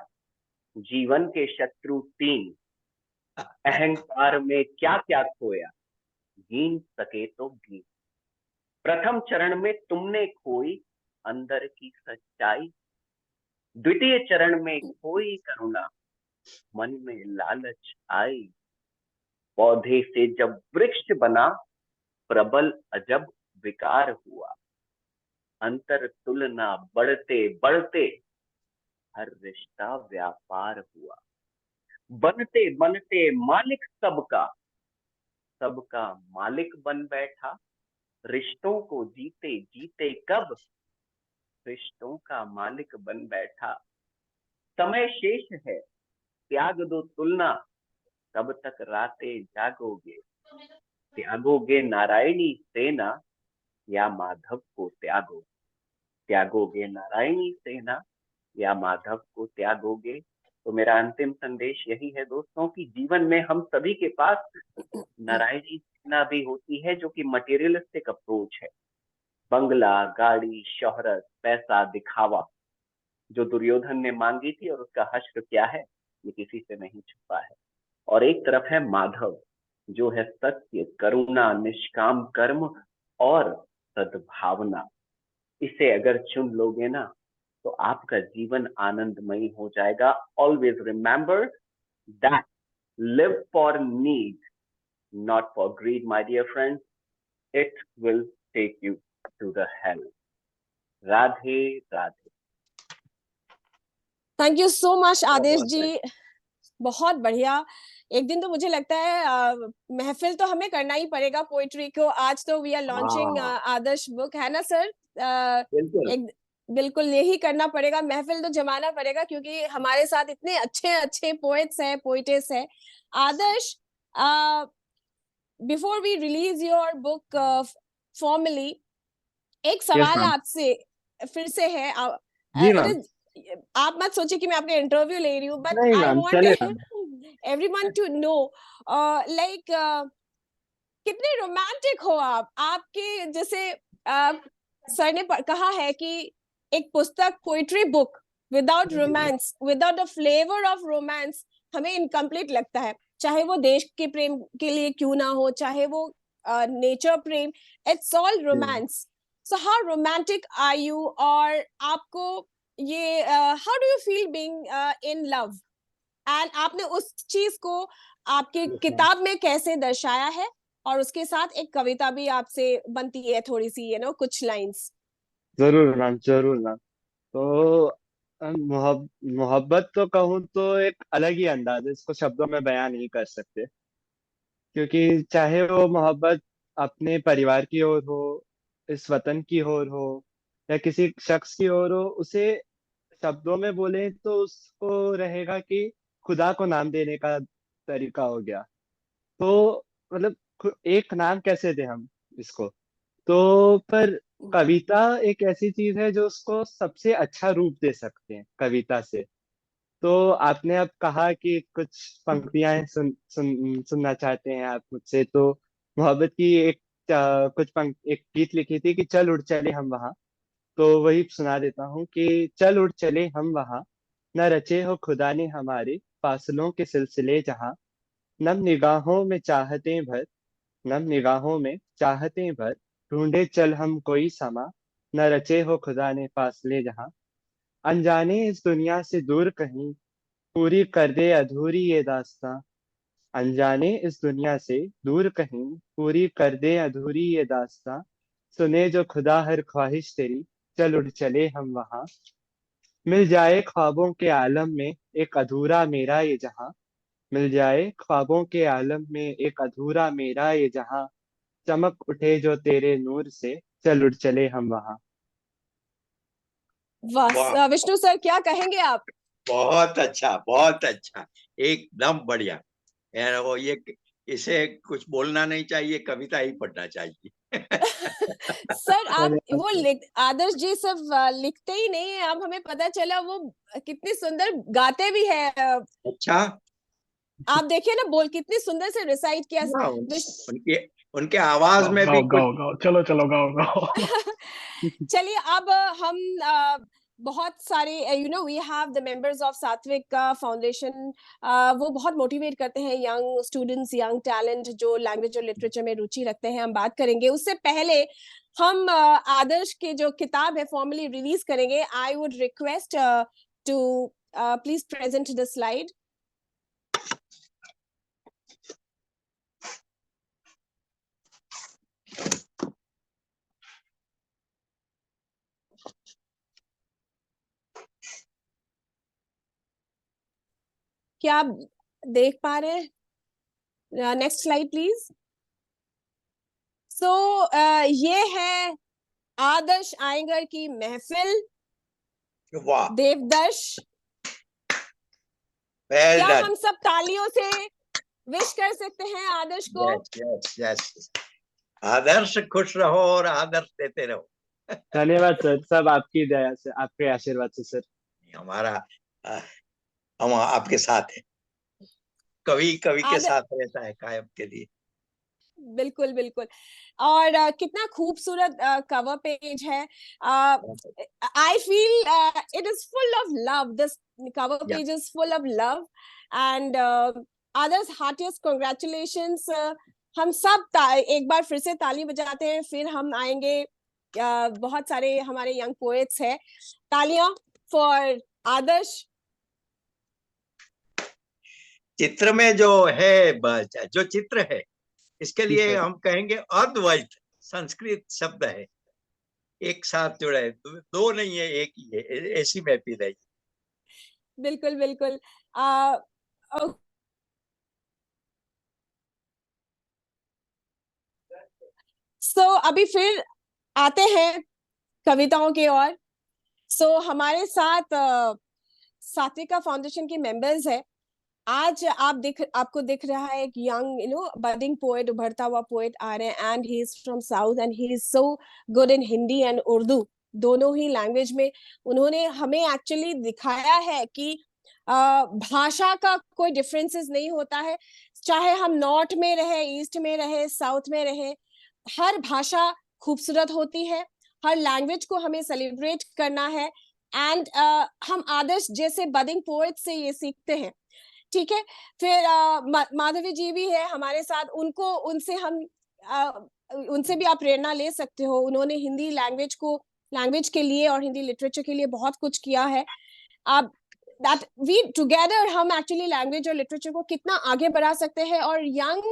जीवन के शत्रु 3। अहंकार में क्या क्या खोया, गिन सके तो गिन। प्रथम चरण में तुमने खोई अंदर की सच्चाई, द्वितीय चरण में खोई करुणा, मन में लालच आई। पौधे से जब वृक्ष बना, प्रबल अजब विकार हुआ। अंतर तुलना बढ़ते बढ़ते, हर रिश्ता व्यापार हुआ। बनते बनते मालिक सबका, सबका मालिक बन बैठा। रिश्तों को जीते जीते कब रिश्तों का मालिक बन बैठा। समय शेष है, त्याग दो तुलना, कब तक रातें जागोगे। त्यागोगे नारायणी सेना, या माधव को त्यागोगे। त्यागोगे नारायणी सेना, या माधव को त्यागोगे। तो मेरा अंतिम संदेश यही है दोस्तों कि जीवन में हम सभी के पास नारायणी सेना भी होती है, जो कि मटेरियलिस्टिक अप्रोच है। बंगला, गाड़ी, शोहरत, पैसा, दिखावा, जो दुर्योधन ने मांगी थी, और उसका हश्र क्या है ये किसी से नहीं छुपा है। और एक तरफ है माधव, जो है सत्य, करुणा, निष्काम कर्म और सद्भावना। इसे अगर चुन लोगे ना, तो आपका जीवन आनंदमयी हो जाएगा। Always remember that, live for need, not for greed, my dear friends. It will take you to the hell. Radhe Radhe. Thank you so much Adesh बहुत जी, बहुत बढ़िया। एक दिन तो मुझे लगता है महफिल तो हमें करना ही पड़ेगा पोइट्री को। आज तो वी आर लॉन्चिंग हाँ आदर्श बुक, है ना सर? बिल्कुल। एक बिल्कुल यही करना पड़ेगा, महफिल तो जमाना पड़ेगा, क्योंकि हमारे साथ इतने अच्छे अच्छे पोएट्स हैं, पोइटेस हैं। Adarsh, before we release your book formally, एक यस सवाल मैम। आपसे फिर से है। जी इट मैम। इज, आप मत सोचिए कि मैं आपका इंटरव्यू ले रही हूँ, बट नहीं आई मैम, वांट चले ma'am. Everyone to know, like कितने रोमांटिक हो आप। आपके जैसे सर ने कहा है कि एक पुस्तक, poetry book without romance, without the flavour of romance, हमें इनकम्प्लीट लगता है। चाहे वो देश के प्रेम के लिए क्यों ना हो, चाहे वो नेचर प्रेम, it's all romance. So how romantic are you? और आपको ये how do you feel being in love, and आपने उस चीज को आपकी यस मैम। किताब में कैसे दर्शाया है? और उसके साथ एक कविता भी आपसे बनती है, थोड़ी सी, कुछ लाइंस। जरूर मैम, जरूर मैम। तो मोहब्बत तो कहूँ तो एक अलग ही अंदाज है, इसको शब्दों में बयान नहीं कर सकते। क्योंकि चाहे वो मोहब्बत अपने परिवार की ओर हो, इस वतन की ओर हो, या किसी शख्स की ओर हो, उसे शब्दों में बोले तो उसको रहेगा कि खुदा को नाम देने का तरीका हो गया। तो मतलब एक नाम कैसे दे हम इसको। तो पर कविता एक ऐसी चीज है जो उसको सबसे अच्छा रूप दे सकते हैं कविता से। तो आपने अब कहा कि कुछ पंक्तियां सुनना चाहते हैं आप मुझसे, तो मोहब्बत की एक गीत लिखी थी कि चल उड़ चले हम वहाँ। तो वही सुना देता हूँ कि चल उड़ चले हम वहाँ, न रचे हो खुदा ने हमारे फासलों के सिलसिले जहाँ। नम निगाहों में चाहते भर, नम निगाहों में चाहते भर, ढूंढे चल हम कोई समा, न रचे हो खुदा ने फासले जहाँ। अनजाने इस दुनिया से दूर कहीं, पूरी कर दे अधूरी ये दास्तां। अनजाने इस दुनिया से दूर कहीं, पूरी कर दे अधूरी ये दास्तां। सुने जो खुदा हर ख्वाहिश तेरी, चल उड़ चले हम वहाँ। मिल जाए ख्वाबों के आलम में एक अधूरा मेरा ये जहाँ। मिल जाए ख्वाबों के आलम में एक अधूरा मेरा ये जहाँ। चमक उठे जो तेरे नूर से, चल उड़ चले हम वहाँ। वाह, वाह विष्णु सर, क्या कहेंगे आप? बहुत अच्छा, बहुत अच्छा, एकदम बढ़िया। यार वो ये, इसे कुछ बोलना नहीं चाहिए, कविता ही पढ़ना चाहिए। सर आप धन्यवाद वो सर। आदर्श जी सिर्फ लिखते ही नहीं है, अब हमें पता चला वो कितनी सुंदर गाते भी है। अच्छा। आप देखिए ना, बोल कितनी सुंदर से रिसाइट किया। हाँ, उनके उनके आवाज गाओ में भी गाओ कुछ। गाओ गाओ, चलो चलो गाओ गाओ। चलिए अब हम बहुत सारे, we have the members of Satvik Foundation, वो बहुत मोटिवेट करते हैं यंग स्टूडेंट्स, यंग टैलेंट जो लैंग्वेज और लिटरेचर में रुचि रखते हैं। हम बात करेंगे, उससे पहले हम आदर्श की जो किताब है फॉर्मली रिलीज करेंगे। I would request to please present the slide. क्या देख पा रहे हैं? Next slide please. सो ये है आदर्श आयंगर की महफिल, वाह, देवदर्श। वेल क्या डन। हम सब तालियों से विश कर सकते हैं आदर्श को? यस यस यस, आदर्श खुश रहो और आदर्श देते रहो। धन्यवाद सर, सब आपकी दया से, आपके आशीर्वाद से सर। हमारा हम आपके साथ हैं, कवि कवि के आद- साथ रहता है कायम के लिए। बिल्कुल बिल्कुल। और कितना खूबसूरत कवर पेज है। I feel it is full of love, this cover Yeah. Page is full of love and others heartiest congratulations. हम सब एक बार फिर से ताली बजाते हैं, फिर हम आएंगे। बहुत सारे हमारे यंग पोएट्स हैं। तालियां फॉर आदर्श। चित्र में जो है, जो चित्र है, इसके जी लिए सर। हम कहेंगे अद्वैत, संस्कृत शब्द है, एक साथ जुड़ा है, दो नहीं है, एक ही है, ऐसी महफिल है। बिल्कुल बिल्कुल। सो अभी फिर आते हैं कविताओं की ओर। सो हमारे साथ सात्विका फाउंडेशन के मेंबर्स है। आज आपको दिख रहा है एक यंग बडिंग पोएट, उभरता हुआ पोएट आ रहे हैं, and he is from south and he is so good in Hindi and Urdu, दोनों ही लैंग्वेज में। उन्होंने हमें एक्चुअली दिखाया है कि भाषा का कोई डिफरेंसेस नहीं होता है, चाहे हम नॉर्थ में रहे, ईस्ट में रहे, साउथ में रहे, हर भाषा खूबसूरत होती है। हर लैंग्वेज को हमें सेलिब्रेट करना है एंड हम आदर्श जैसे बडिंग पोएट से ये सीखते हैं। ठीक है। फिर माधवी जी भी है हमारे साथ, उनसे हम उनसे भी आप प्रेरणा ले सकते हो। उन्होंने हिंदी लैंग्वेज के लिए और हिंदी लिटरेचर के लिए बहुत कुछ किया है। आप दैट वी टुगेदर हम एक्चुअली लैंग्वेज और लिटरेचर को कितना आगे बढ़ा सकते हैं, और यंग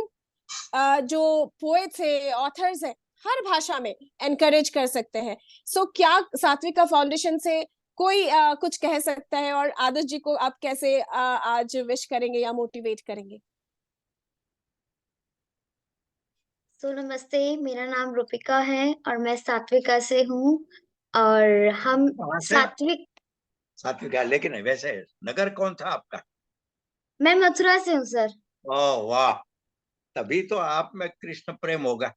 जो पोएट्स है, ऑथर्स है, हर भाषा में एनकरेज कर सकते हैं। सो क्या सात्विका फाउंडेशन से कोई कुछ कह सकता है, और आदर्श जी को आप कैसे आज विश करेंगे या मोटिवेट करेंगे? नमस्ते, मेरा नाम रूपिका है और मैं सात्विका से हूँ। और हम कहाँ से? सात्विक, लेकिन वैसे नगर कौन था आपका? मैं मथुरा से हूँ सर। ओह वाह, तभी तो आप में कृष्ण प्रेम होगा।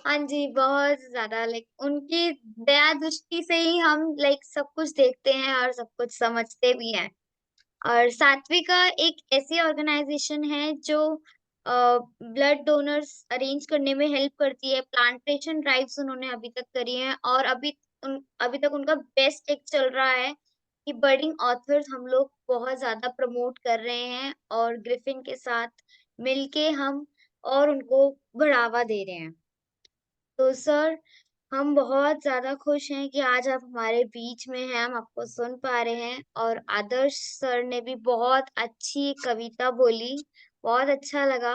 हाँ जी, बहुत ज्यादा उनकी दया दृष्टि से ही हम सब कुछ देखते हैं और सब कुछ समझते भी हैं। और सात्विका एक ऐसी ऑर्गेनाइजेशन है जो ब्लड डोनर्स अरेंज करने में हेल्प करती है। प्लांटेशन ड्राइव्स उन्होंने अभी तक करी हैं और अभी तक उनका बेस्ट एक चल रहा है कि बर्डिंग ऑथर्स हम लोग बहुत ज्यादा प्रमोट कर रहे हैं और ग्रिफिन के साथ मिलके हम और उनको बढ़ावा दे रहे हैं। तो सर, हम बहुत ज्यादा खुश हैं कि आज आप हमारे बीच में हैं, हम आपको सुन पा रहे हैं। और आदर्श सर ने भी बहुत अच्छी कविता बोली, बहुत अच्छा लगा।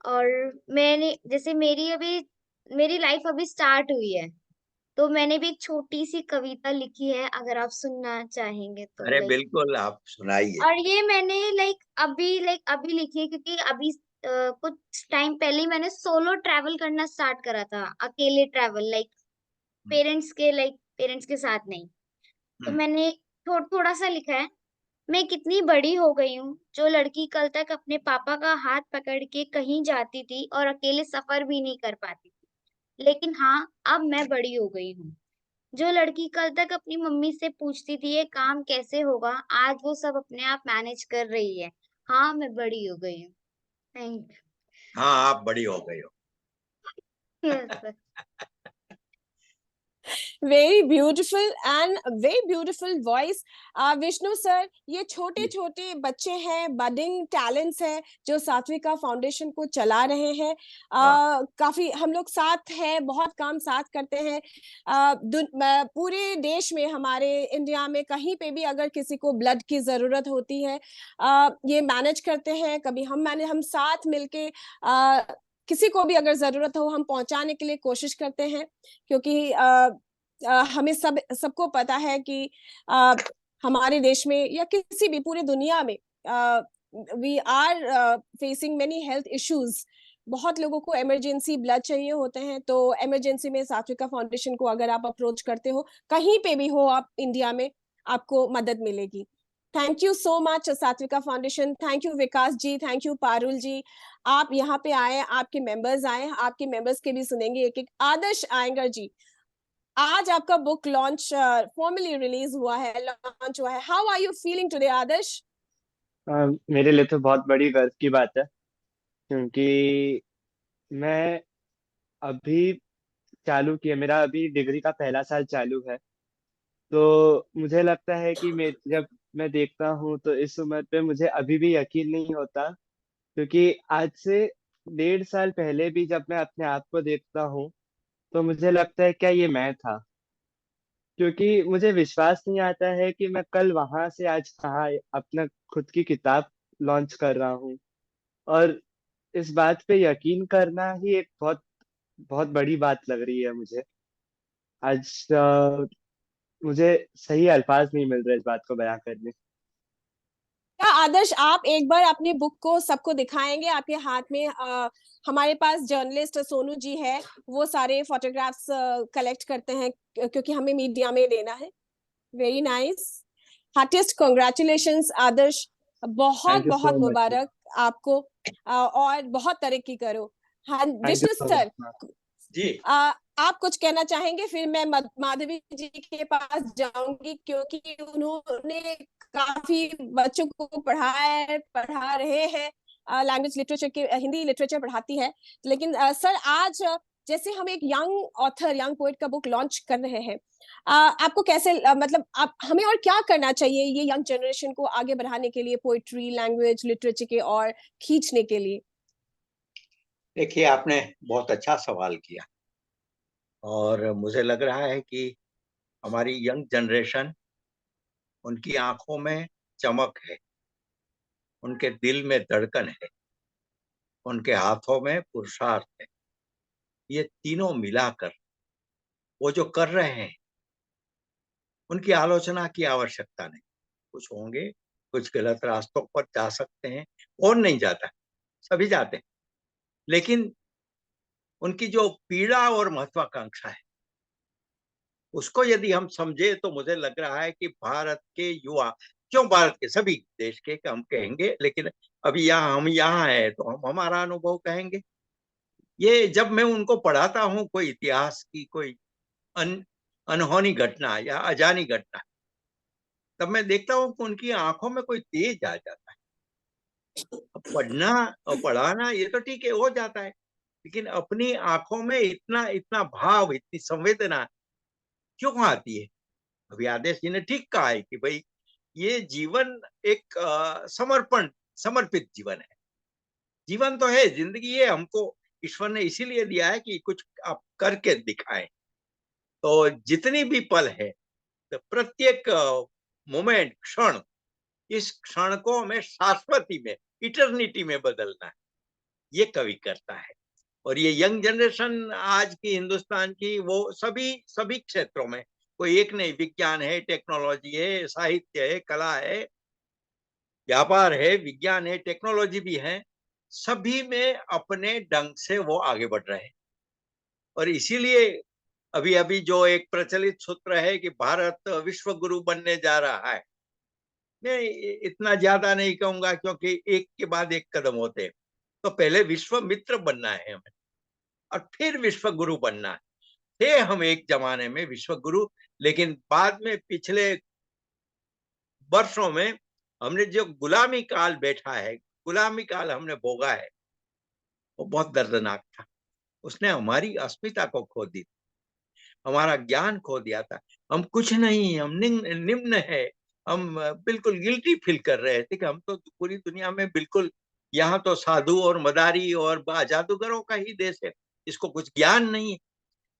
और मैंने जैसे मेरी लाइफ अभी स्टार्ट हुई है, तो मैंने भी एक छोटी सी कविता लिखी है, अगर आप सुनना चाहेंगे तो। अरे बिल्कुल, आप सुनाइए। और ये मैंने अभी लिखी है क्योंकि अभी कुछ टाइम पहले ही मैंने सोलो ट्रैवल करना स्टार्ट करा था, अकेले ट्रैवल, पेरेंट्स के साथ नहीं। तो मैंने थोड़ा सा लिखा है। मैं कितनी बड़ी हो गई हूँ, जो लड़की कल तक अपने पापा का हाथ पकड़ के कहीं जाती थी और अकेले सफर भी नहीं कर पाती थी, लेकिन हाँ, अब मैं बड़ी हो गई हूँ। जो लड़की कल तक अपनी मम्मी से पूछती थी ये काम कैसे होगा, आज वो सब अपने आप मैनेज कर रही है। हाँ, मैं बड़ी हो गई हूँ। थैंक हाँ, आप बड़ी हो गई हो। You. Very beautiful and very beautiful voice Vishnu sir. ये छोटे छोटे बच्चे हैं, बडिंग टैलेंट्स हैं, जो सात्विका फाउंडेशन को चला रहे हैं। काफी हम लोग साथ हैं, बहुत काम साथ करते हैं। पूरे देश में, हमारे इंडिया में कहीं पे भी अगर किसी को ब्लड की जरूरत होती है, ये मैनेज करते हैं। कभी हम साथ मिलके किसी को भी अगर जरूरत हो, हम पहुंचाने के लिए कोशिश करते हैं, क्योंकि हमें सबको पता है कि हमारे देश में या किसी भी पूरी दुनिया में we are facing many health issues. बहुत लोगों को इमरजेंसी ब्लड चाहिए होते हैं, तो इमरजेंसी में सात्विका फाउंडेशन को अगर आप अप्रोच करते हो, कहीं पे भी हो आप इंडिया में, आपको मदद मिलेगी. Thank you so much Satvika foundation. Thank you Vikas ji, thank you Parul ji. आप यहाँ पे आए, आपके मेंबर्स आए, आपके मेंबर्स के भी सुनेंगे एक एक. आदर्श आयंगर जी, आज आपका बुक लॉन्च फॉर्मली रिलीज हुआ है, लॉन्च हुआ है. How are you feeling today Adarsh? मेरे लिए तो बहुत बड़ी गर्व की बात है, क्योंकि मैं अभी चालू किया, मेरा अभी डिग्री का पहला साल चालू है. तो मुझे लगता है कि जब मैं देखता हूँ तो इस उम्र पे मुझे अभी भी यकीन नहीं होता, क्योंकि आज से 1.5 साल पहले भी जब मैं अपने आप को देखता हूँ तो मुझे लगता है क्या ये मैं था. क्योंकि मुझे विश्वास नहीं आता है कि मैं कल वहां से आज कहाँ अपना खुद की किताब लॉन्च कर रहा हूँ. और इस बात पे यकीन करना ही एक बहुत बहुत बड़ी बात लग रही है मुझे आज. मुझे सही अल्फाज नहीं मिल रहे इस बात को बयां करने. क्या आदर्श आप एक बार अपनी बुक को सबको दिखाएंगे आपके हाथ में? हमारे पास जर्नलिस्ट सोनू जी है, वो सारे फोटोग्राफ्स कलेक्ट करते हैं क्योंकि हमें मीडिया में लेना है. Very nice. Heartiest congratulations Adarsh, बहुत थैंक यू बहुत सो मच. मुबारक आपको, और बहुत तरक्की करो. हाँ thank you Vishnu so sir, much. जी आप कुछ कहना चाहेंगे, फिर मैं माधवी जी के पास जाऊंगी, क्योंकि उन्होंने काफी बच्चों को पढ़ा रहे हैं. लैंग्वेज लिटरेचर के, हिंदी लिटरेचर पढ़ाती है. लेकिन सर आज जैसे हम एक यंग ऑथर, यंग पोएट का बुक लॉन्च कर रहे हैं, आपको कैसे मतलब आप हमें और क्या करना चाहिए ये यंग जनरेशन को आगे बढ़ाने के लिए, पोएट्री, लैंग्वेज लिटरेचर के और खींचने के लिए? देखिए, आपने बहुत अच्छा सवाल किया और मुझे लग रहा है कि हमारी यंग जनरेशन, उनकी आंखों में चमक है, उनके दिल में धड़कन है, उनके हाथों में पुरुषार्थ है. ये तीनों मिलाकर वो जो कर रहे हैं, उनकी आलोचना की आवश्यकता नहीं. कुछ होंगे, कुछ गलत रास्तों पर जा सकते हैं, कौन नहीं जाता, सभी जाते हैं. लेकिन उनकी जो पीड़ा और महत्वाकांक्षा है, उसको यदि हम समझे तो मुझे लग रहा है कि भारत के युवा, क्यों भारत के, सभी देश के हम कहेंगे, लेकिन अभी हम यहाँ हैं तो हम हमारा अनुभव कहेंगे. ये जब मैं उनको पढ़ाता हूँ कोई इतिहास की कोई अनहोनी घटना या अजानी घटना, तब मैं देखता हूँ कि उनकी आंखों में कोई तेज आ जाता है. पढ़ना और पढ़ाना ये तो ठीक है, हो जाता है, लेकिन अपनी आंखों में इतना इतना भाव, इतनी संवेदना क्यों आती है? अभी आदेश जी ने ठीक कहा है कि भाई ये जीवन एक समर्पित जीवन है. जीवन तो है, जिंदगी है, हमको ईश्वर ने इसीलिए दिया है कि कुछ आप करके दिखाएं. तो जितनी भी पल है, तो प्रत्येक मोमेंट, क्षण, इस क्षण को हमें शाश्वती में, इटर्निटी में बदलना है. ये कवि करता है. और ये यंग जनरेशन आज की हिंदुस्तान की, वो सभी सभी क्षेत्रों में, कोई एक नहीं, विज्ञान है, टेक्नोलॉजी है, साहित्य है, कला है, व्यापार है, विज्ञान है, टेक्नोलॉजी भी है, सभी में अपने ढंग से वो आगे बढ़ रहे हैं. और इसीलिए अभी अभी जो एक प्रचलित सूत्र है कि भारत विश्व गुरु बनने जा रहा है, मैं इतना ज्यादा नहीं कहूंगा, क्योंकि एक के बाद एक कदम होते हैं. तो पहले विश्व मित्र बनना है हमें, और फिर विश्व गुरु बनना है. थे हम एक जमाने में विश्व गुरु, लेकिन बाद में पिछले वर्षों में हमने जो गुलामी काल बैठा है, गुलामी काल हमने भोगा है, वो बहुत दर्दनाक था. उसने हमारी अस्मिता को खो दी, हमारा ज्ञान खो दिया था. हम कुछ नहीं, हम निम्न है. हम बिल्कुल गिल्टी फील कर रहे थे कि हम तो पूरी दुनिया में बिल्कुल, यहाँ तो साधु और मदारी और जादूगरों का ही देश है, इसको कुछ ज्ञान नहीं.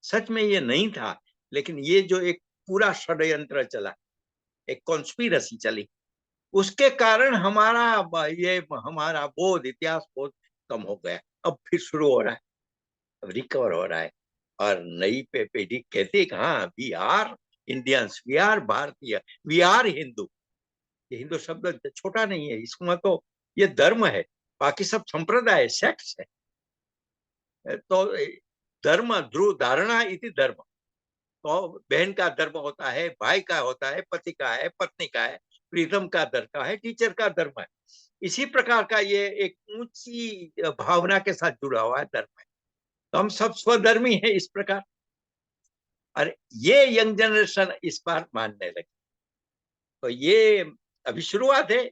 सच में ये नहीं था, लेकिन ये जो एक पूरा षड्यंत्र चला, एक कॉन्स्पिरसी चली, उसके कारण हमारा बोध, इतिहास बोध कम हो गया. अब फिर शुरू हो रहा है, अब रिकवर हो रहा है. और नई पीढ़ी कहती है कि हाँ, we are Indians, we are भारतीय, वी आर हिंदू. ये हिंदू शब्द छोटा नहीं है, इसमें तो ये धर्म है, बाकी सब संप्रदाय सेक्ट्स है। तो धर्म ध्रुव धारणा इति धर्म, तो बहन का धर्म होता है, भाई का होता है, पति का है, पत्नी का है, प्रीतम का धर्म का है, टीचर का धर्म है। इसी प्रकार का ये एक ऊंची भावना के साथ जुड़ा हुआ है धर्म है। तो हम सब स्वधर्मी हैं इस प्रकार। अरे ये यंग जनरेशन इस बार मानने लगी। तो ये अभी शुरुआत है,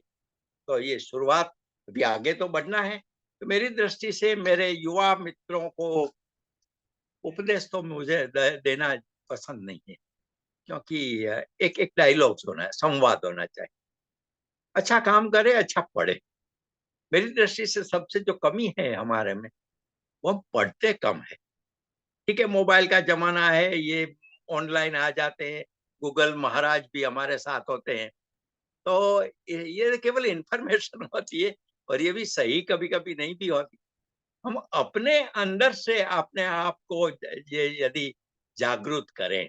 तो ये शुरुआत अभी आगे तो बढ़ना है। तो मेरी दृष्टि से मेरे युवा मित्रों को उपदेश तो मुझे देना पसंद नहीं है, क्योंकि एक एक डायलॉग होना है, संवाद होना चाहिए। अच्छा काम करे, अच्छा पढ़े। मेरी दृष्टि से सबसे जो कमी है हमारे में, वो हम पढ़ते कम है। ठीक है, मोबाइल का जमाना है, ये ऑनलाइन आ जाते हैं, गूगल महाराज भी हमारे साथ होते हैं, तो ये केवल इंफॉर्मेशन होती है, और ये भी सही कभी कभी नहीं भी होती। हम अपने अंदर से अपने आप को ये यदि जागरूक करें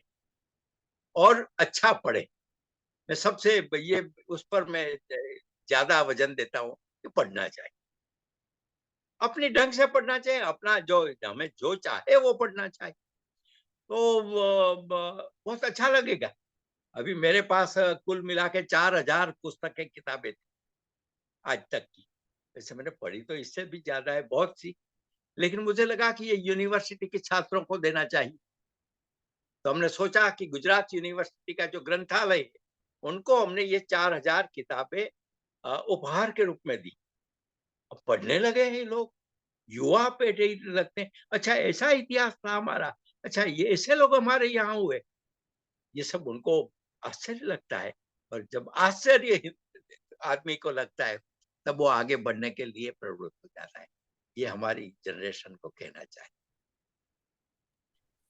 और अच्छा पढ़े, मैं सबसे ये उस पर मैं ज्यादा वजन देता हूँ कि पढ़ना चाहिए, अपने ढंग से पढ़ना चाहिए, अपना जो हमें जो चाहे वो पढ़ना चाहिए, तो बहुत अच्छा लगेगा। अभी मेरे पास कुल मिला के 4000 पुस्तकें किताबें थी आज तक की। वैसे मैंने पढ़ी तो इससे भी ज्यादा है, बहुत सी, लेकिन मुझे लगा कि ये यूनिवर्सिटी के छात्रों को देना चाहिए। तो हमने सोचा कि गुजरात यूनिवर्सिटी का जो ग्रंथालय है, उनको हमने ये 4000 किताबें उपहार के रूप में दी। अब पढ़ने लगे हैं लोग, युवा पे लगते हैं, अच्छा ऐसा इतिहास था हमारा, अच्छा ये ऐसे लोग हमारे यहाँ हुए, ये सब उनको आश्चर्य लगता है। और जब आश्चर्य आदमी को लगता है, तब वो आगे बढ़ने के लिए प्रवृत्त हो जाता है। ये हमारी जनरेशन को कहना चाहिए।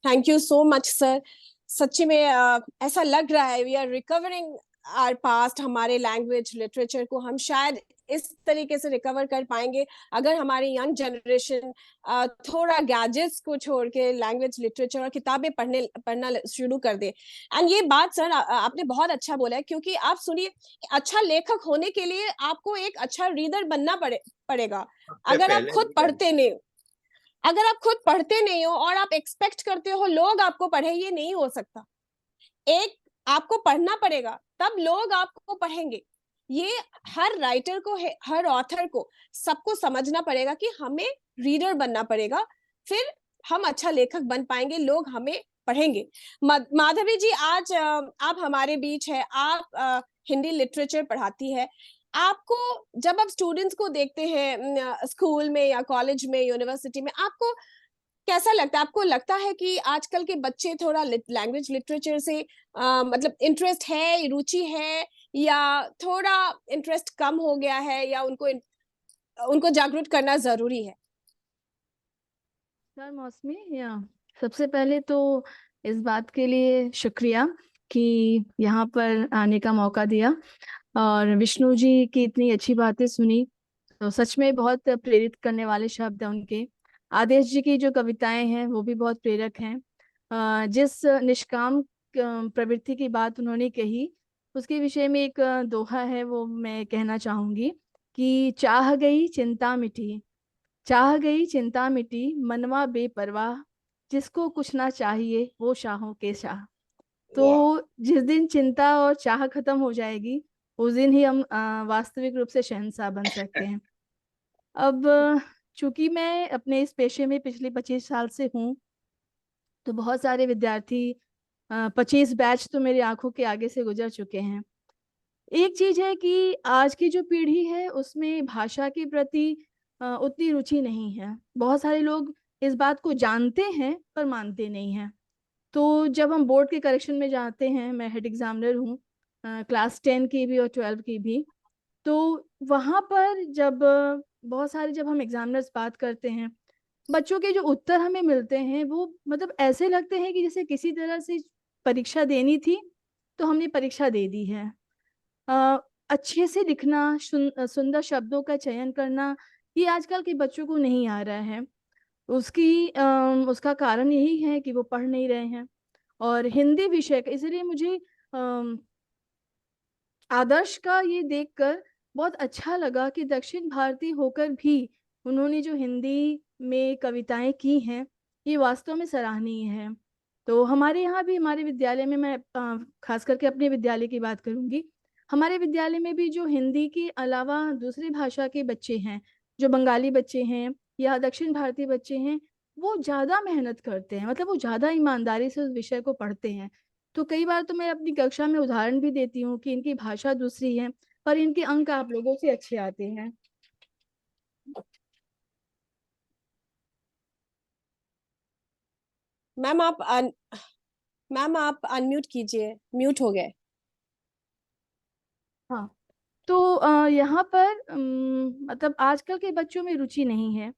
Thank you so much sir. सच्ची में ऐसा लग रहा है we are recovering our past. हमारे लैंग्वेज लिटरेचर को हम शायद इस तरीके से रिकवर कर पाएंगे अगर हमारी यंग जनरेशन थोड़ा गैजेट्स को छोड़ के लैंग्वेज लिटरेचर और किताबें पढ़ना शुरू कर दे। एंड ये बात सर आपने बहुत अच्छा बोला है, क्योंकि आप सुनिए, अच्छा लेखक होने के लिए आपको एक अच्छा रीडर बनना पड़ेगा। अगर आप खुद पढ़ते नहीं, अगर आप खुद पढ़ते नहीं हो और आप एक्सपेक्ट करते हो लोग आपको पढ़े, ये नहीं हो सकता। एक आपको पढ़ना पड़ेगा, तब लोग आपको पढ़ेंगे। ये हर राइटर को, हर ऑथर को, सबको समझना पड़ेगा कि हमें रीडर बनना पड़ेगा, फिर हम अच्छा लेखक बन पाएंगे, लोग हमें पढ़ेंगे। माधवी जी, आज आप हमारे बीच है, आप हिंदी लिटरेचर पढ़ाती है। आपको जब आप स्टूडेंट्स को देखते हैं स्कूल में या कॉलेज में, यूनिवर्सिटी में, आपको कैसा लगता है? आपको लगता है कि आजकल के बच्चे थोड़ा लैंग्वेज लिटरेचर से मतलब इंटरेस्ट है, रुचि है, या थोड़ा इंटरेस्ट कम हो गया है, या उनको जागरूक करना जरूरी है? सर मौसमी, या सबसे पहले तो इस बात के लिए शुक्रिया कि यहाँ पर आने का मौका दिया और विष्णु जी की इतनी अच्छी बातें सुनी। तो सच में बहुत प्रेरित करने वाले शब्द हैं उनके। आदेश जी की जो कविताएं हैं वो भी बहुत प्रेरक हैं। जिस निष्काम प्रवृत्ति की बात उन्होंने कही, उसके विषय में एक दोहा है, वो मैं कहना चाहूँगी कि चाह गई चिंता मिटी, चाह गई चिंता मिटी, मनवा बेपरवाह, जिसको कुछ ना चाहिए वो शाहों के शाह। तो जिस दिन चिंता और चाह खत्म हो जाएगी, उस दिन ही हम वास्तविक रूप से शहंशाह बन सकते हैं। अब चूंकि मैं अपने इस पेशे में पिछले 25 साल से हूँ, तो बहुत सारे विद्यार्थी 25 बैच तो मेरी आंखों के आगे से गुजर चुके हैं। एक चीज है कि आज की जो पीढ़ी है उसमें भाषा के प्रति उतनी रुचि नहीं है। बहुत सारे लोग इस बात को जानते हैं पर मानते नहीं हैं। तो जब हम बोर्ड के करेक्शन में जाते हैं, मैं हेड एग्जामिनर हूँ क्लास 10 की भी और 12 की भी, तो वहाँ पर जब बहुत सारे जब हम एग्जामिनर्स बात करते हैं, बच्चों के जो उत्तर हमें मिलते हैं वो मतलब ऐसे लगते हैं कि जैसे किसी तरह से परीक्षा देनी थी तो हमने परीक्षा दे दी है। अच्छे से लिखना, सुंदर शब्दों का चयन करना, ये आजकल के बच्चों को नहीं आ रहा है। उसका कारण यही है कि वो पढ़ नहीं रहे हैं। और हिंदी विषय का, इसलिए मुझे आदर्श का ये देखकर बहुत अच्छा लगा कि दक्षिण भारतीय होकर भी उन्होंने जो हिंदी में कविताएं की हैं ये वास्तव में सराहनीय है। तो हमारे यहाँ भी, हमारे विद्यालय में, मैं खास करके अपने विद्यालय की बात करूंगी, हमारे विद्यालय में भी जो हिंदी के अलावा दूसरी भाषा के बच्चे हैं, जो बंगाली बच्चे हैं या दक्षिण भारतीय बच्चे हैं, वो ज़्यादा मेहनत करते हैं, मतलब वो ज़्यादा ईमानदारी से उस विषय को पढ़ते हैं। तो कई बार तो मैं अपनी कक्षा में उदाहरण भी देती हूँ कि इनकी भाषा दूसरी है पर इनके अंक आप लोगों से अच्छे आते हैं। मैम आप अनम्यूट कीजिए, म्यूट हो गए। हाँ, तो यहाँ पर मतलब आजकल के बच्चों में रुचि नहीं है।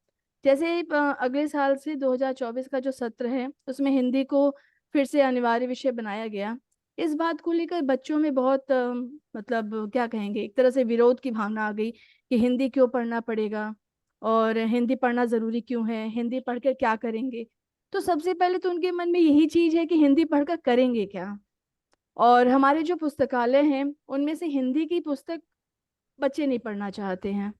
जैसे अगले साल से 2024 का जो सत्र है उसमें हिंदी को फिर से अनिवार्य विषय बनाया गया। इस बात को लेकर बच्चों में बहुत मतलब क्या कहेंगे, एक तरह से विरोध की भावना आ गई कि हिंदी क्यों पढ़ना पड़ेगा और हिंदी पढ़ना ज़रूरी क्यों है, हिंदी पढ़कर क्या करेंगे। तो सबसे पहले तो उनके मन में यही चीज़ है कि हिंदी पढ़कर करेंगे क्या। और हमारे जो पुस्तकालय हैं उनमें से हिंदी की पुस्तक बच्चे नहीं पढ़ना चाहते हैं।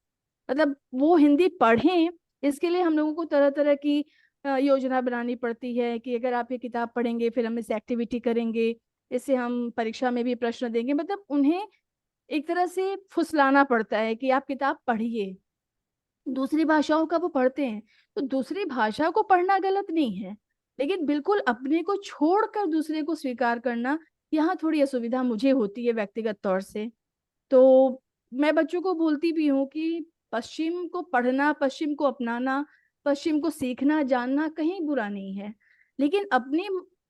मतलब वो हिंदी पढ़ें इसके लिए हम लोगों को तरह तरह की योजना बनानी पड़ती है कि अगर आप ये किताब पढ़ेंगे फिर हम इस एक्टिविटी करेंगे, इससे हम परीक्षा में भी प्रश्न देंगे। मतलब उन्हें एक तरह से फुसलाना पड़ता है कि आप किताब पढ़िए। दूसरी भाषाओं का वो पढ़ते हैं, तो दूसरी भाषा को पढ़ना गलत नहीं है, लेकिन बिल्कुल अपने को छोड़कर दूसरे को स्वीकार करना, यहाँ थोड़ी असुविधा मुझे होती है व्यक्तिगत तौर से। तो मैं बच्चों को बोलती भी हूँ कि पश्चिम को पढ़ना, पश्चिम को अपनाना, पश्चिम को सीखना जानना कहीं बुरा नहीं है, लेकिन अपनी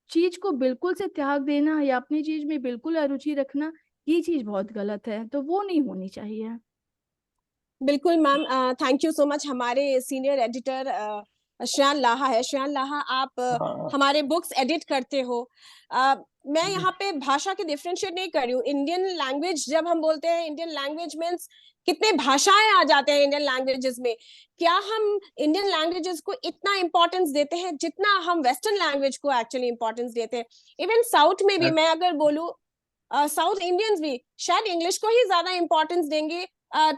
चीज को बिल्कुल से त्याग देना या अपनी चीज में बिल्कुल अरुचि रखना, ये चीज बहुत गलत है, तो वो नहीं होनी चाहिए। बिल्कुल ma'am, thank you so much. हमारे सीनियर एडिटर श्रेयान लाहा है। श्रेयान लाहा, आप हाँ हमारे बुक्स एडिट करते हो। मैं यहाँ पे भाषा की डिफरेंशिएट नहीं कर रही हूँ। इंडियन लैंग्वेज जब हम बोलते हैं, इंडियन लैंग्वेज मीन्स कितने भाषाएं आ जाते हैं इंडियन लैंग्वेजेस में। क्या हम इंडियन लैंग्वेजेस को इतना इंपॉर्टेंस देते हैं जितना हम वेस्टर्न लैंग्वेज को एक्चुअली इंपॉर्टेंस देते हैं? इवन साउथ में भी मैं अगर बोलूँ, साउथ इंडियंस भी शायद इंग्लिश को ही ज्यादा इंपॉर्टेंस देंगे।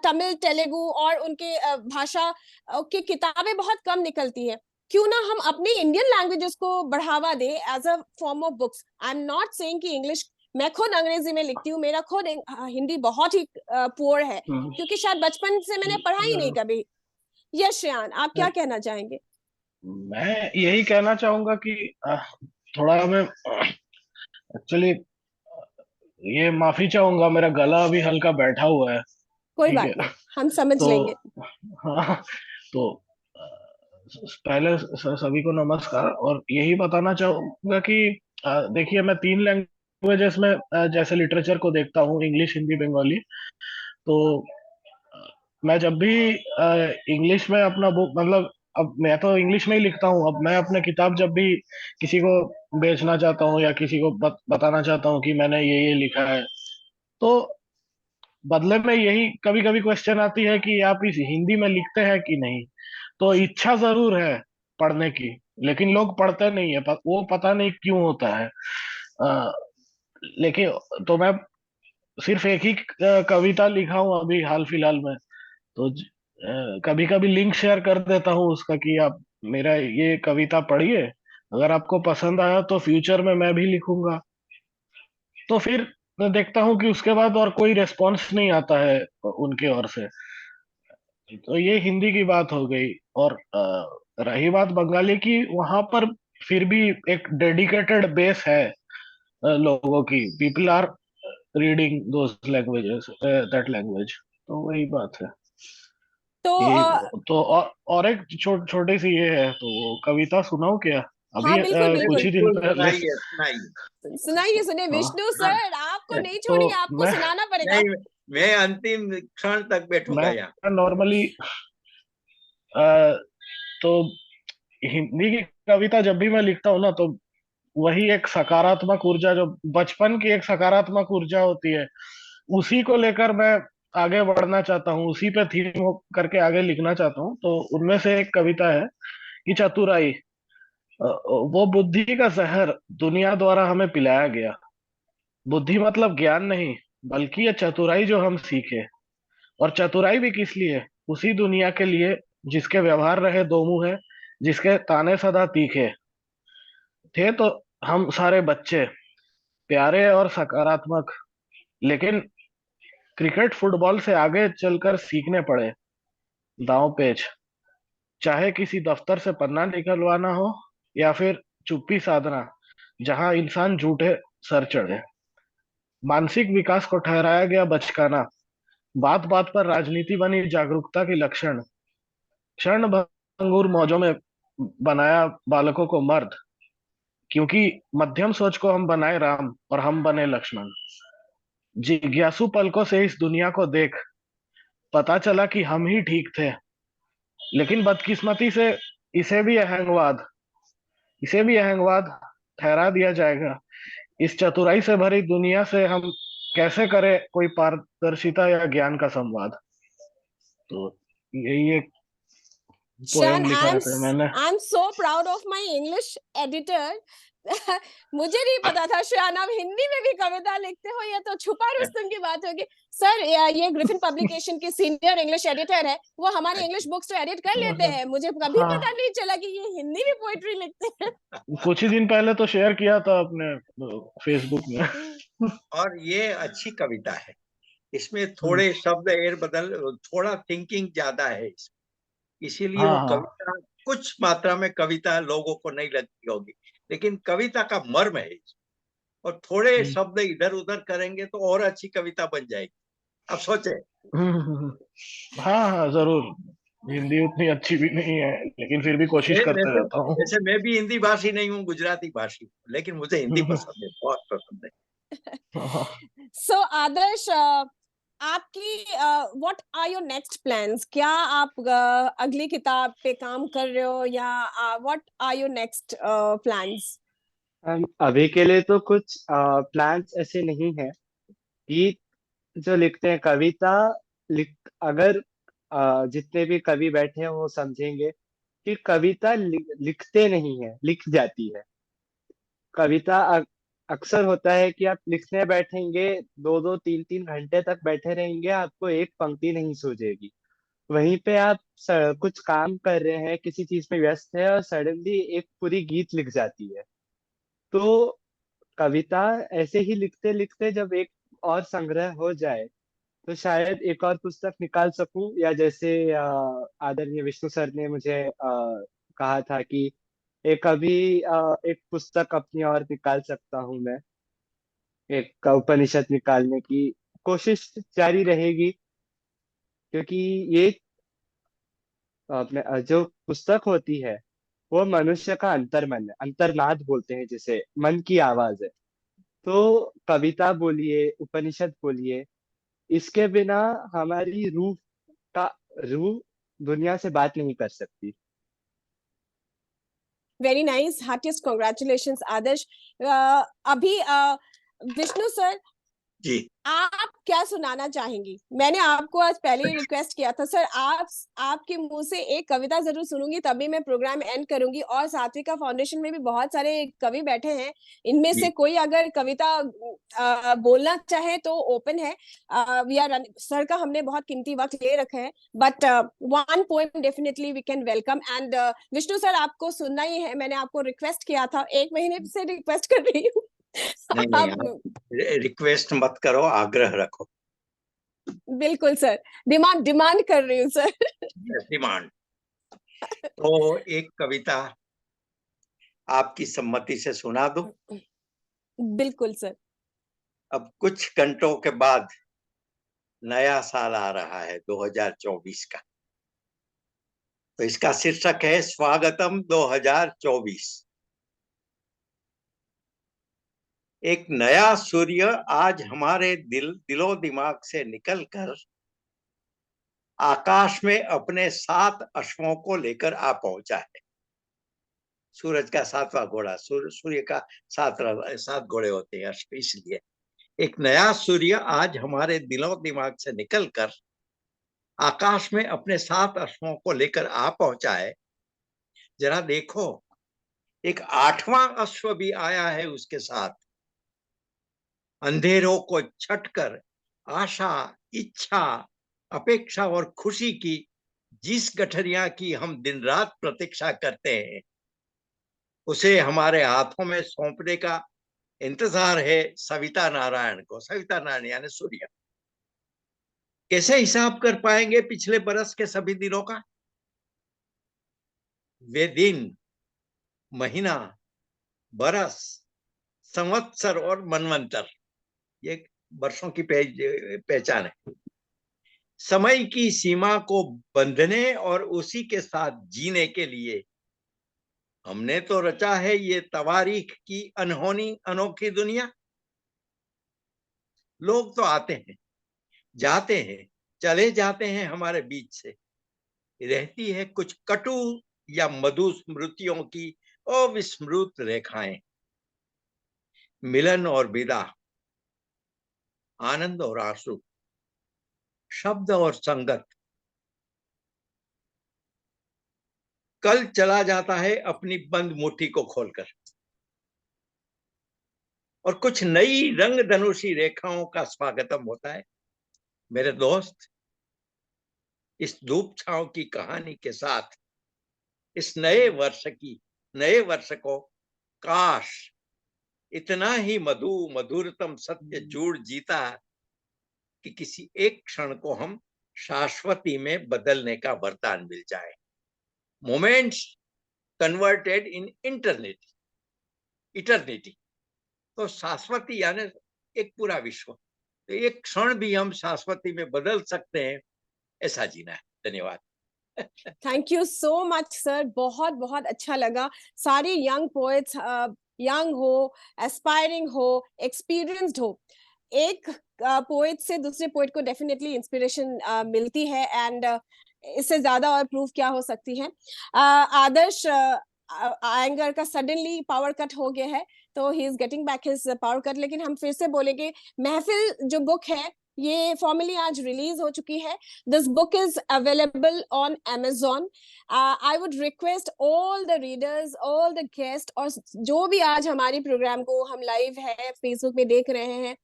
तमिल, तेलुगु और उनके भाषा की किताबें बहुत कम निकलती हैं। क्यों ना हम अपनी इंडियन लैंग्वेजेस को बढ़ावा दे as a form of books. I am not saying कि इंग्लिश, मैं खुद अंग्रेजी में लिखती हूँ, मेरा खुद हिंदी बहुत ही पुअर है, क्योंकि शायद बचपन से मैंने पढ़ा ही नहीं कभी। यस श्रेयान, आप क्या कहना चाहेंगे? मैं यही कहना चाहूंगा कि थोड़ा मैं एक्चुअली ये माफी चाहूंगा, मेरा गला अभी हल्का बैठा हुआ है। कोई ठीक बात है। नहीं, हम समझ तो लेंगे। हाँ, तो पहले सभी को नमस्कार, और यही बताना चाहूंगा कि देखिए, मैं 3 लैंग्वेजेस में जैसे लिटरेचर को देखता हूँ, इंग्लिश, हिंदी, बंगाली। तो मैं जब भी इंग्लिश में अपना बुक, मतलब अब मैं तो इंग्लिश में ही लिखता हूँ, अब मैं अपने किताब जब भी किसी को बेचना चाहता हूँ या किसी को बताना चाहता हूँ कि मैंने ये लिखा है, तो बदले में यही कभी कभी क्वेश्चन आती है कि आप इस हिंदी में लिखते हैं कि नहीं। तो इच्छा जरूर है पढ़ने की, लेकिन लोग पढ़ते नहीं है, वो पता नहीं क्यों होता है। अ, लेकिन तो मैं सिर्फ एक ही कविता लिखा हूँ अभी हाल फिलहाल में। तो कभी कभी लिंक शेयर कर देता हूँ उसका कि आप मेरा ये कविता पढ़िए, अगर आपको पसंद आया तो फ्यूचर में मैं भी लिखूंगा। तो फिर मैं देखता हूँ कि उसके बाद और कोई रेस्पॉन्स नहीं आता है उनके ओर से। तो ये हिंदी की बात हो गई। और रही बात बंगाली की, वहां पर फिर भी एक डेडिकेटेड बेस है लोगों की। People are reading those languages, that language. तो वही बात है। तो ये तो और एक छोटी सी ये है, तो वो कविता सुनाओ क्या? हाँ, अभी बिल्कुल कुछ बिल्कुल ही दिन बिल्कुल पहले। सुनाइए सुनाइए। सुनाइए, सुनिए हाँ विष्णु हाँ, सर, आपको नहीं तो छोड़ेंगे, आपको मैं सुनाना पड़ेगा। नहीं, मैं अंतिम क्षण तक बैठूंगा यहाँ। मैं नॉर्मली तो हिंदी की कविता जब भी मैं लिखता हूँ ना, तो वही एक सकारात्मक ऊर्जा, जो बचपन की एक सकारात्मक ऊर्जा होती है, उसी को लेकर मैं आगे बढ़ना चाहता हूँ, उसी पे थीम करके आगे लिखना चाहता हूँ। तो उनमें से एक कविता है कि चतुराई, वो बुद्धि का जहर दुनिया द्वारा हमें पिलाया गया। बुद्धि मतलब ज्ञान नहीं, बल्कि ये चतुराई जो हम सीखे। और चतुराई भी किस लिए? उसी दुनिया के लिए जिसके व्यवहार रहे दो मुंह है, जिसके ताने सदा तीखे थे। तो हम सारे बच्चे प्यारे और सकारात्मक, लेकिन क्रिकेट फुटबॉल से आगे चलकर सीखने पड़े दांव पेच। चाहे किसी दफ्तर से पन्ना निकलवाना हो या फिर चुप्पी साधना जहां इंसान झूठे सर चढ़े। मानसिक विकास को ठहराया गया बचकाना, बात बात पर राजनीति बनी जागरूकता की लक्षण। क्षण भंगुर मौजों में बनाया बालकों को मर्द, क्योंकि मध्यम सोच को हम बनाए राम और हम बने लक्ष्मण। जिज्ञासु पलकों से इस दुनिया को देख पता चला कि हम ही ठीक थे, लेकिन बदकिस्मती से इसे भी अहंगवाद इसे भी अहंगवाद ठहरा दिया जाएगा। इस चतुराई से भरी दुनिया से हम कैसे करें कोई पारदर्शिता या ज्ञान का संवाद। तो यही एक Shan, पोएम लिखा है मैंने। I'm so proud of my English editor. मुझे नहीं पता था शान आप हिंदी में भी कविता लिखते हो, ये तो छुपा रुस्तम की बात होगी। सर ये ग्रिफिन पब्लिकेशन के सीनियर इंग्लिश एडिटर है, वो हमारे इंग्लिश बुक्स तो एडिट कर लेते हैं। मुझे कभी हाँ। पता नहीं चला कि ये हिंदी में पोएट्री लिखते हैं। कुछ ही दिन पहले तो शेयर किया था अपने फेसबुक में। और ये अच्छी कविता है, इसमें थोड़े शब्द एर बदल, थोड़ा थिंकिंग ज्यादा है इसीलिए वो कविता कुछ मात्रा में कविता लोगों को नहीं लगती होगी, लेकिन कविता का मर्म है। और थोड़े शब्द इधर उधर करेंगे तो और अच्छी कविता बन जाएगी। अब सोचे। हाँ जरूर। हिंदी उतनी अच्छी भी नहीं है, लेकिन फिर भी कोशिश करते रहता हूँ। जैसे मैं भी हिंदी भाषी नहीं हूँ, गुजराती भाषी हूँ, लेकिन मुझे हिंदी पसंद है, बहुत पसंद है। So आदर्श, आपकी what are your next plans? क्या आप अगली किताब पे काम कर रहे हो या what are your next plans? अभी के लिए तो कुछ प्लान्स ऐसे नहीं है कि जो लिखते हैं कविता अगर जितने भी कवि बैठे हैं वो समझेंगे कि कविता लिखते नहीं है, लिख जाती है। कविता अक्सर होता है कि आप लिखने बैठेंगे, 2-2 3-3 घंटे तक बैठे रहेंगे, आपको एक पंक्ति नहीं सूझेगी। वहीं पे आप कुछ काम कर रहे हैं, किसी चीज में व्यस्त है और सडनली एक पूरी गीत लिख जाती है। तो कविता ऐसे ही लिखते लिखते जब एक और संग्रह हो जाए तो शायद एक और पुस्तक निकाल सकूं, या जैसे आदरणीय विष्णु सर ने मुझे कहा था कि एक पुस्तक अपनी और निकाल सकता हूं मैं, एक उपनिषद निकालने की कोशिश जारी रहेगी। क्योंकि ये अपने जो पुस्तक होती है वो मनुष्य का अंतर्मन है, अंतर्नाद बोलते हैं जिसे, मन की आवाज है। तो कविता बोलिए, उपनिषद बोलिए, इसके बिना हमारी रूह दुनिया से बात नहीं कर सकती। वेरी नाइस, हार्टिएस्ट कांग्रेचुलेशंस आदर्श। अभी विष्णु सर जी, आप क्या सुनाना चाहेंगी? मैंने आपको आज पहले ही रिक्वेस्ट किया था सर, आपके मुंह से एक कविता जरूर सुनूंगी तभी मैं प्रोग्राम एंड करूंगी। और सात्विका फाउंडेशन में भी बहुत सारे कवि बैठे हैं, इनमें से कोई अगर कविता बोलना चाहे तो ओपन है। सर का हमने बहुत कीमती वक्त ले रखा है, but one poem definitely we can welcome. And Vishnu sir आपको सुनना ही है, मैंने आपको रिक्वेस्ट किया था, 1 महीने से रिक्वेस्ट कर रही हूँ। नहीं, रिक्वेस्ट मत करो, आग्रह रखो। बिल्कुल सर, डिमांड कर रही हूँ सर। डिमांड। तो एक कविता आपकी सम्मति से सुना दूं? बिल्कुल सर। अब कुछ घंटों के बाद नया साल आ रहा है 2024 का, तो इसका शीर्षक है स्वागतम 2024। एक नया सूर्य आज हमारे दिलो दिमाग से निकलकर आकाश में अपने 7 अश्वों को लेकर आ पहुंचा है। सूरज का 7वां घोड़ा, सूर्य का 7 घोड़े होते हैं अश्व, इसलिए एक नया सूर्य आज हमारे दिलो दिमाग से निकलकर आकाश में अपने 7 अश्वों को लेकर आ पहुंचा है। जरा देखो, एक 8वां अश्व भी आया है उसके साथ। अंधेरों को छटकर आशा, इच्छा, अपेक्षा और खुशी की जिस गठरिया की हम दिन रात प्रतीक्षा करते हैं, उसे हमारे हाथों में सौंपने का इंतजार है सविता नारायण को। सविता नारायण यानी सूर्य। कैसे हिसाब कर पाएंगे पिछले बरस के सभी दिनों का? वे दिन, महीना, बरस, संवत्सर और मनवंतर, ये वर्षों की पहचान है। समय की सीमा को बंधने और उसी के साथ जीने के लिए हमने तो रचा है ये तवारीख की अनहोनी अनोखी दुनिया। लोग तो आते हैं, जाते हैं, चले जाते हैं हमारे बीच से। रहती है कुछ कटु या मधु स्मृतियों की अविस्मृत रेखाएं। मिलन और विदा, आनंद और आंसू, शब्द और संगत। कल चला जाता है अपनी बंद मुट्ठी को खोलकर, और कुछ नई रंग धनुषी रेखाओं का स्वागतम होता है। मेरे दोस्त, इस धूप छांव की कहानी के साथ इस नए वर्ष को काश इतना ही मधुरतम सत्य जुड़ जीता कि किसी एक क्षण को हम शाश्वती में बदलने का वरदान मिल जाए। Moments converted in eternity. तो शाश्वती यानी एक पूरा विश्व। तो एक क्षण भी हम शाश्वती में बदल सकते हैं, ऐसा जीना है। धन्यवाद। Thank you so much sir, बहुत बहुत अच्छा लगा। सारे यंग पोएट्स, यंग हो, एस्पायरिंग हो, एक्सपीरियंस्ड हो, एक पोएट से दूसरे पोएट को डेफिनेटली इंस्पिरेशन मिलती है, एंड इससे ज्यादा और प्रूफ क्या हो सकती है। आदर्श एंगर का सडनली पावर कट हो गया है, तो he is getting back his power cut. लेकिन हम फिर से बोलेंगे, महफिल जो बुक है ये फॉर्मली आज रिलीज हो चुकी है। This book is available on Amazon. I would request all the readers, all the guest, और जो भी आज हमारी प्रोग्राम को हम लाइव है फेसबुक में देख रहे हैं,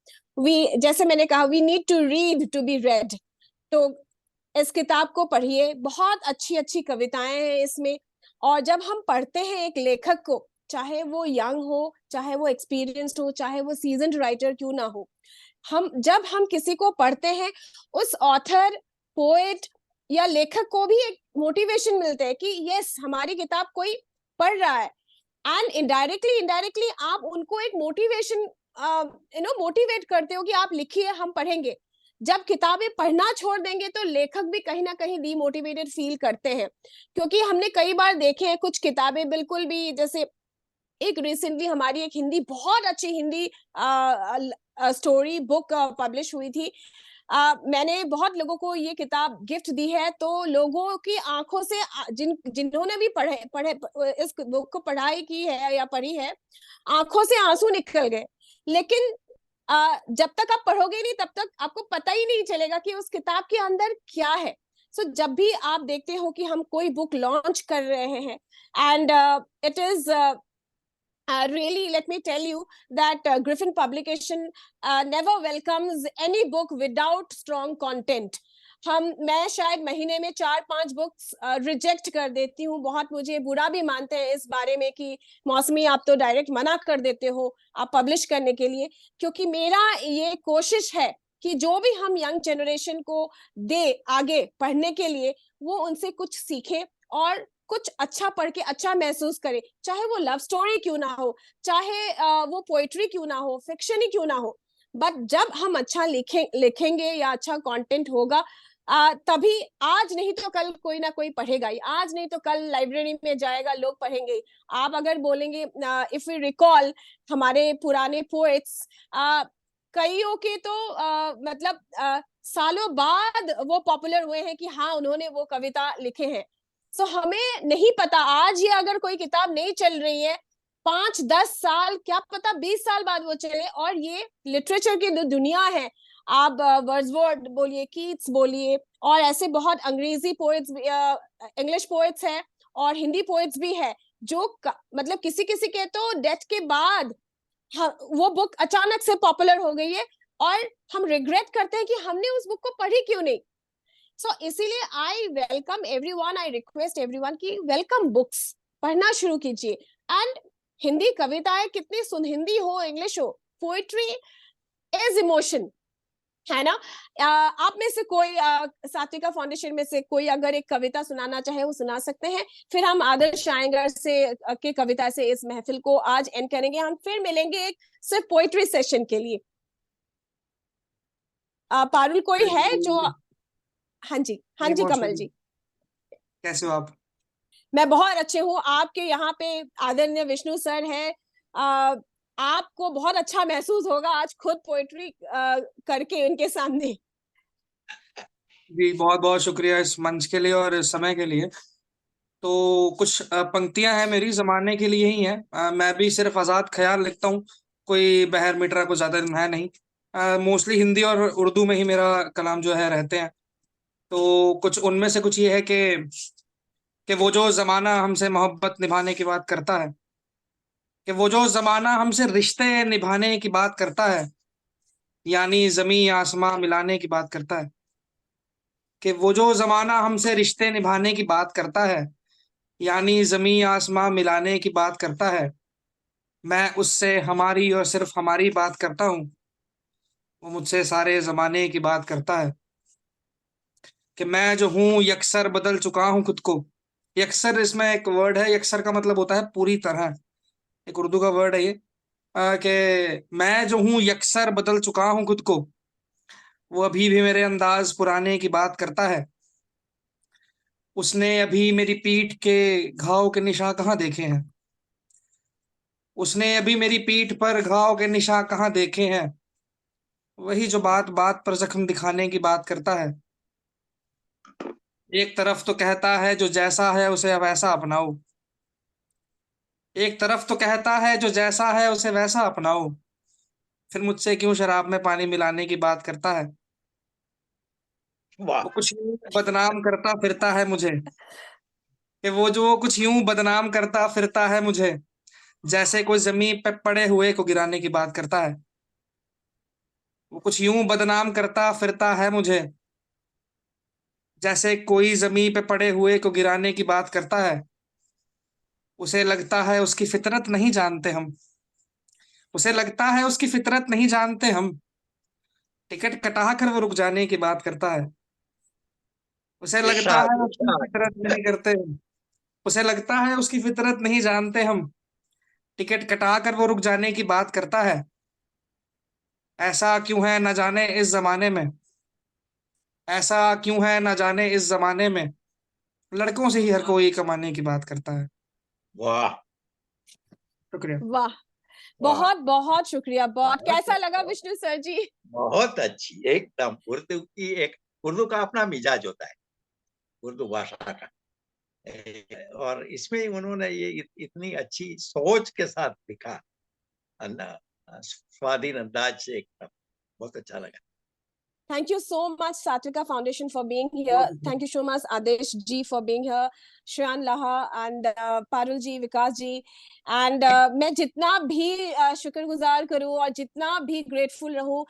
जैसे मैंने कहा, we need to read to be read. तो इस किताब को पढ़िए, बहुत अच्छी अच्छी कविताएं हैं इसमें। और जब हम पढ़ते हैं एक लेखक को, चाहे वो यंग हो, चाहे वो एक्सपीरियंस्ड हो, चाहे वो सीजन्ड राइटर क्यों ना हो, जब हम किसी को पढ़ते हैं, उस ऑथर, पोएट या लेखक को भी एक मोटिवेशन मिलता है कि यस, हमारी किताब कोई पढ़ रहा है। एंड इनडायरेक्टली आप उनको एक मोटिवेशन मोटिवेट करते हो कि आप लिखिए, हम पढ़ेंगे। जब किताबें पढ़ना छोड़ देंगे तो लेखक भी कहीं ना कहीं डीमोटिवेटेड फील करते हैं, क्योंकि हमने कई बार देखे हैं कुछ किताबें बिल्कुल भी, जैसे एक रिसेंटली हमारी एक हिंदी, बहुत अच्छी हिंदी स्टोरी बुक पब्लिश हुई थी। मैंने बहुत लोगों को ये किताब गिफ्ट दी है, तो लोगों की आंखों से, जिन्होंने भी पढ़े इस बुक को पढ़ाई की है या पढ़ी है, आंखों से आंसू निकल गए। लेकिन जब तक आप पढ़ोगे नहीं, तब तक आपको पता ही नहीं चलेगा कि उस किताब के अंदर क्या है। सो जब भी आप देखते हो कि हम कोई बुक लॉन्च कर रहे हैं, and it is really, let me tell you that Griffin Publication never welcomes any book without strong content. मैं शायद महीने में 4-5 बुक्स रिजेक्ट कर देती हूँ। बहुत मुझे बुरा भी मानते हैं इस बारे में कि मौसमी, आप तो डायरेक्ट मना कर देते हो आप पब्लिश करने के लिए, क्योंकि मेरा ये कोशिश है कि जो भी हम यंग जनरेशन को दे आगे पढ़ने के लिए, वो उनसे कुछ सीखे और कुछ अच्छा पढ़ के अच्छा महसूस करे। चाहे वो लव स्टोरी क्यों ना हो, चाहे वो पोएट्री क्यों ना हो, फिक्शन ही क्यों ना हो, बट जब हम अच्छा लिखेंगे या अच्छा कंटेंट होगा, तभी आज नहीं तो कल कोई ना कोई पढ़ेगा ही। आज नहीं तो कल लाइब्रेरी में जाएगा, लोग पढ़ेंगे। आप अगर बोलेंगे, इफ वी रिकॉल हमारे पुराने पोएट्स, कईयों के तो मतलब सालों बाद वो पॉपुलर हुए हैं कि हाँ, उन्होंने वो कविता लिखे हैं। सो हमें नहीं पता, आज ये अगर कोई किताब नहीं चल रही है, 5-10 साल, क्या पता 20 साल बाद वो चले। और ये लिटरेचर की जो दुनिया है, आप वर्ड्सवर्थ बोलिए, कीट्स बोलिए, और ऐसे बहुत अंग्रेजी पोएट्स, इंग्लिश पोएट्स हैं और हिंदी पोएट्स भी है, जो मतलब किसी किसी के तो डेथ के बाद वो बुक अचानक से पॉपुलर हो गई है, और हम रिग्रेट करते हैं कि हमने उस बुक को पढ़ी क्यों नहीं। सो इसीलिए I welcome everyone, I request everyone की वेलकम बुक्स, पढ़ना शुरू कीजिए। एंड हिंदी कविताएं कितनी सुन, हिंदी हो इंग्लिश हो, पोइट्री इज इमोशन, है ना। आप में से कोई सात्विका फाउंडेशन में से कोई अगर एक कविता सुनाना चाहे वो सुना सकते हैं, फिर हम आदर्श आयंगर से के कविता से इस महफिल को आज एंड करेंगे। हम फिर मिलेंगे एक सिर्फ पोइट्री सेशन के लिए। पारुल कोई है जो? हाँ जी, हाँ जी कमल जी, कैसे हो आप? मैं बहुत अच्छे हूँ। आपके यहाँ पे आदरणीय विष्णु सर है, आपको बहुत अच्छा महसूस होगा आज खुद पोइट्री करके उनके सामने। जी बहुत बहुत शुक्रिया इस मंच के लिए और इस समय के लिए। तो कुछ पंक्तियां हैं मेरी जमाने के लिए ही हैं। मैं भी सिर्फ आजाद ख्याल लिखता हूँ, कोई बहर मीटरा कुछ ज्यादा है नहीं। मोस्टली हिंदी और उर्दू में ही मेरा कलाम जो है रहते हैं। तो कुछ उनमें से कुछ ये है कि वो जो जमाना हमसे मोहब्बत निभाने की बात करता है, कि वो जो जमाना हमसे रिश्ते निभाने की बात करता है, यानी जमी आसमां मिलाने की बात करता है, कि वो जो जमाना हमसे रिश्ते निभाने की बात करता है, यानी जमी आसमां मिलाने की बात करता है, मैं उससे हमारी और सिर्फ हमारी बात करता हूँ, वो मुझसे सारे जमाने की बात करता है। कि मैं जो हूँ यकसर बदल चुका हूँ खुद को। यकसर इसमें एक वर्ड है, यकसर का मतलब होता है पूरी तरह, एक उर्दू का वर्ड है ये। कि मैं जो हूँ यकसर बदल चुका हूँ खुद को, वो अभी भी मेरे अंदाज पुराने की बात करता है। उसने अभी मेरी पीठ के घाव के निशान कहाँ देखे हैं, उसने अभी मेरी पीठ पर घाव के निशान कहाँ देखे हैं, वही जो बात बात पर जख्म दिखाने की बात करता है। एक तरफ तो कहता है जो जैसा है उसे वैसा अपनाओ, एक तरफ तो कहता है जो जैसा है उसे वैसा अपनाओ, फिर मुझसे क्यों शराब में पानी मिलाने की बात करता है। वाह वो कुछ यूं बदनाम करता फिरता है मुझे, कि वो जो कुछ यूं बदनाम करता फिरता है मुझे, जैसे कोई जमीन पे पड़े हुए को गिराने की बात करता है। वो कुछ यूं बदनाम करता फिरता है मुझे, जैसे कोई जमीन पे पड़े हुए को गिराने की बात करता है। उसे लगता है उसकी फितरत नहीं जानते हम, उसे लगता है उसकी फितरत नहीं जानते हम, टिकट कटा कर वो रुक जाने की बात करता है। उसे लगता इरशाद है उसकी इरशाद। फितरत नहीं करते हम, उसे लगता है उसकी फितरत नहीं जानते हम, टिकट कटा कर वो रुक जाने की बात करता है। ऐसा क्यों है न जाने इस जमाने में, ऐसा क्यों है न जाने इस जमाने में, लड़कों से ही हर कोई कमाने की बात करता है। वाह शुक्रिया। वाह, वाह बहुत बहुत शुक्रिया। बहुत बहुत कैसा लगा बहुत विष्णु सर जी? बहुत अच्छी एकदम। उर्दू की एक, उर्दू का अपना मिजाज होता है, उर्दू भाषा का। और इसमें उन्होंने ये इतनी अच्छी सोच के साथ लिखा, अल्लाह स्वाधीन अंदाज से, एकदम बहुत अच्छा लगा। Thank you so much, Satvika Foundation, for being here. Thank you so much, Adesh ji, for being here. Shreyan Laha and Parul ji, Vikas ji. And मैं जितना भी शुक्रगुजार करूँ और जितना भी ग्रेटफुल रहूँ,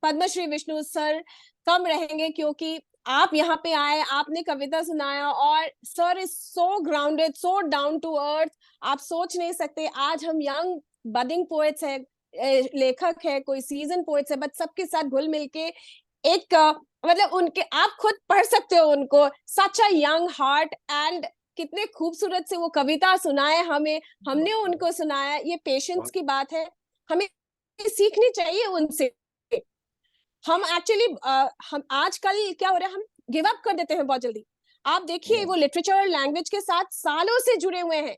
पद्मश्री विष्णु सर कम रहेंगे, क्योंकि आप यहाँ पे आए, आपने कविता सुनाया, और sir is so grounded, so down to earth. आप सोच नहीं सकते, आज हम यंग बडिंग पोएट्स हैं, लेखक है, कोई सीजन पोएट्स है, बट सबके साथ घुल मिलके एक मतलब उनके, आप खुद पढ़ सकते हो उनको, सच अ यंग हार्ट, एंड कितने खूबसूरत से वो कविता सुनाए हमें, हमने उनको सुनाया। ये पेशेंस की बात है, हमें सीखनी चाहिए उनसे। हम एक्चुअली हम आजकल क्या हो रहा है, हम गिव अप कर देते हैं बहुत जल्दी। आप देखिए, वो लिटरेचर और लैंग्वेज के साथ सालों से जुड़े हुए हैं,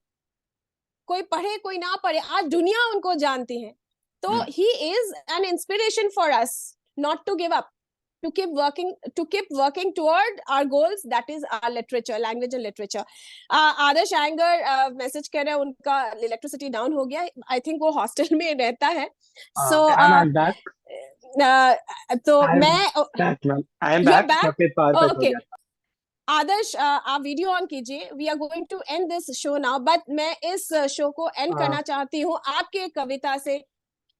कोई पढ़े कोई ना पढ़े, आज दुनिया उनको जानती है। तो he is an inspiration for us not to give up, to keep working toward our goals, that is our literature, language and literature. Adarsh Iyengar message कर रहे हैं, उनका इलेक्ट्रिसिटी डाउन हो गया, आई थिंक वो हॉस्टल में रहता है। सो I'm back. तो I'm मैं back, ma'am. I am you're back. back? या फिर पावर कट हो Okay. गया था। आदर्श आप वीडियो ऑन कीजिए, we are going to end this show now, but मैं इस शो को एंड करना चाहती हूँ आपके कविता से।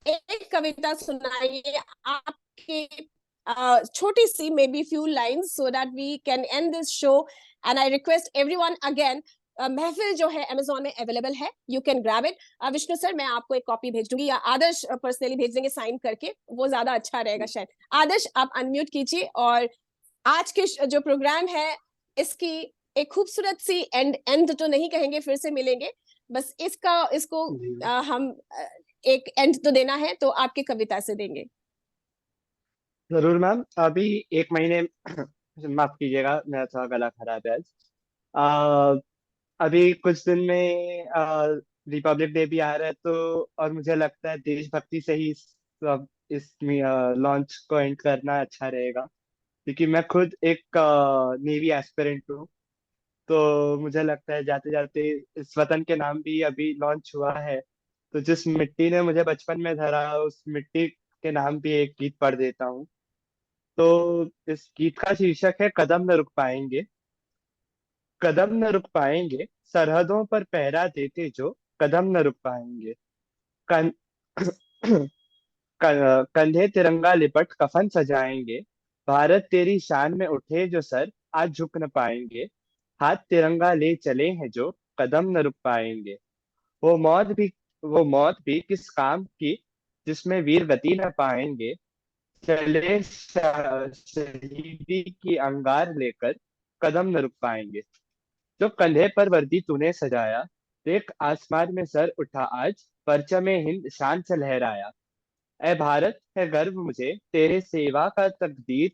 एक कविता सुनाइए आपके छोटी सी maybe few lines so that we can end this show, and I request everyone again, महफिल जो है Amazon में अवेलेबल है, you can grab it. Vishnu sir, मैं आपको एक कॉपी भेज दूंगी, या आदर्श पर्सनली भेज देंगे साइन करके, वो ज्यादा अच्छा रहेगा शायद. आदर्श, आप अनम्यूट कीजिए, और आज के जो प्रोग्राम है इसकी एक खूबसूरत सी एंड तो नहीं कहेंगे, फिर से मिलेंगे, बस इसको हम एक एंड तो देना है, तो आपकी कविता से देंगे. जरूर मैम. अभी 1 महीने माफ कीजिएगा, मेरा थोड़ा गला खराब है आज. अभी कुछ दिन में रिपब्लिक डे भी आ रहा है, तो और मुझे लगता है देशभक्ति से ही इस लॉन्च को एंड करना अच्छा रहेगा, क्योंकि मैं खुद एक नेवी एस्पिरेंट हूँ. तो मुझे लगता है जाते जाते इस वतन के नाम भी अभी लॉन्च हुआ है, तो जिस मिट्टी ने मुझे बचपन में धरा, उस मिट्टी के नाम भी एक गीत पढ़ देता हूँ. तो इस गीत का शीर्षक है कदम न रुक पाएंगे. कदम न रुक पाएंगे, सरहदों पर पहरा देते जो कदम न रुक पाएंगे. कं, कंधे तिरंगा लिपट कफन सजाएंगे. भारत तेरी शान में उठे जो सर, आज झुक न पाएंगे. हाथ तिरंगा ले चले हैं जो कदम न रुक पाएंगे. वो मौत भी किस काम की, जिसमें वीर गति न पाएंगे. चले शहीदी की अंगार लेकर कदम न रुक पाएंगे. जो कंधे पर वर्दी तूने सजाया, देख आसमान में सर उठा आज, परचम हिंद शान से लहराया. ऐ भारत है गर्व मुझे तेरे सेवा का तकदीर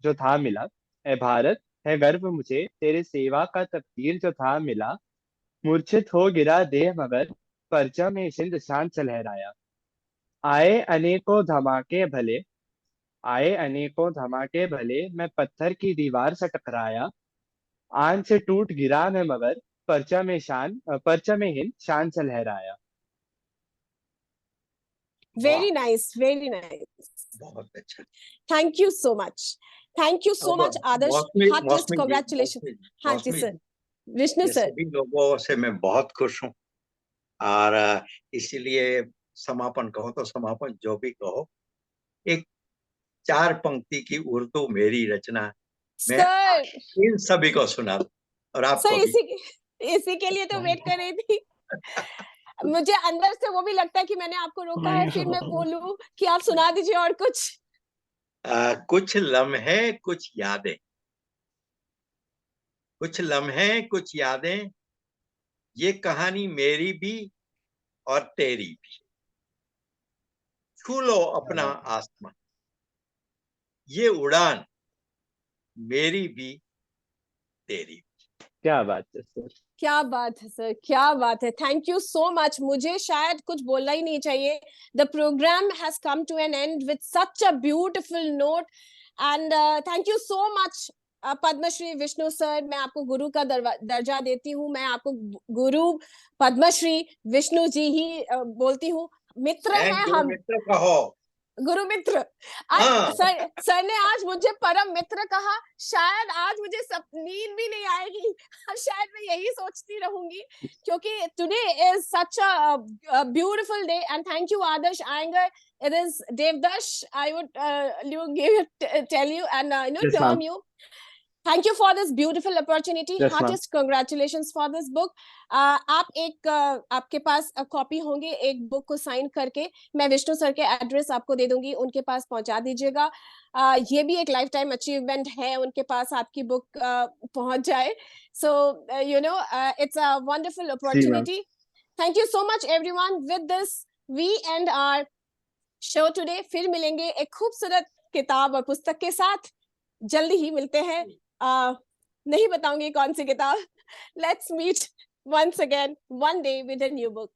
जो था मिला. ऐ भारत है गर्व मुझे तेरे सेवा का तकदीर जो था मिला. मूर्छित हो गिरा देह मगर, परचम हिंद शान से लहराया. आए अनेकों धमाके भले, आए अनेकों धमाके भले, मैं पत्थर की दीवार से टकराया. आन से टूट गिरा मैं मगर, परचम हिंद शान से लहराया. Very nice, very nice. बहुत अच्छा. Thank you so much. Thank you so much Adarsh. Heartiest congratulation. हाँ जी सर. विष्णु सर, सभी लोगों से मैं बहुत खुश हूँ, और इसीलिए समापन कहो तो समापन जो भी कहो, एक 4 पंक्ति की उर्दू मेरी रचना मैं सर इन सभी को सुना दूं, और आपको सर भी. इसी के लिए तो वेट कर रही थी. मुझे अंदर से वो भी लगता है कि मैंने आपको रोका है, फिर मैं बोलूं कि आप सुना दीजिए और कुछ. कुछ लम्हे कुछ यादें, कुछ लम्हे कुछ यादें, ये कहानी मेरी भी और तेरी भी. छू लो अपना आसमां, ये उड़ान मेरी भी तेरी भी. क्या बात है सर. क्या बात है सर, क्या बात है. Thank you so much. मुझे शायद कुछ बोलना ही नहीं चाहिए. The program has come to an end with such a beautiful note, and thank you so much Padmashri Vishnu sir. मैं आपको गुरु का दर्जा देती हूँ. मैं आपको गुरु पद्मश्री विष्णु जी ही बोलती हूँ. मित्र हैं हम. मित्र कहो. गुरु मित्र. सर ने आज मुझे परम मित्र कहा. शायद आज मुझे नींद भी नहीं आएगी. शायद मैं यही सोचती रहूंगी, क्योंकि today is such a beautiful day. And thank you Adarsh Iyengar. It is Devdash. I would tell you and Yes, term ma'am. you. Thank you for this beautiful opportunity. Yes, ma'am. Heartiest congratulations for this book. आप एक आपके पास copy होंगे एक book को sign करके. मैं Vishnu sir के address आपको दे दूंगी, उनके पास पहुंचा दीजिएगा. ये भी एक लाइफ टाइम अचीवमेंट है, उनके पास आपकी बुक पहुंच जाए. So you know it's a wonderful opportunity. Thank you so much everyone. With this we end our show today. फिर मिलेंगे एक खूबसूरत किताब और पुस्तक के साथ. जल्दी ही मिलते हैं. नहीं बताऊंगी कौन सी किताब. Let's meet once again one day with a new book.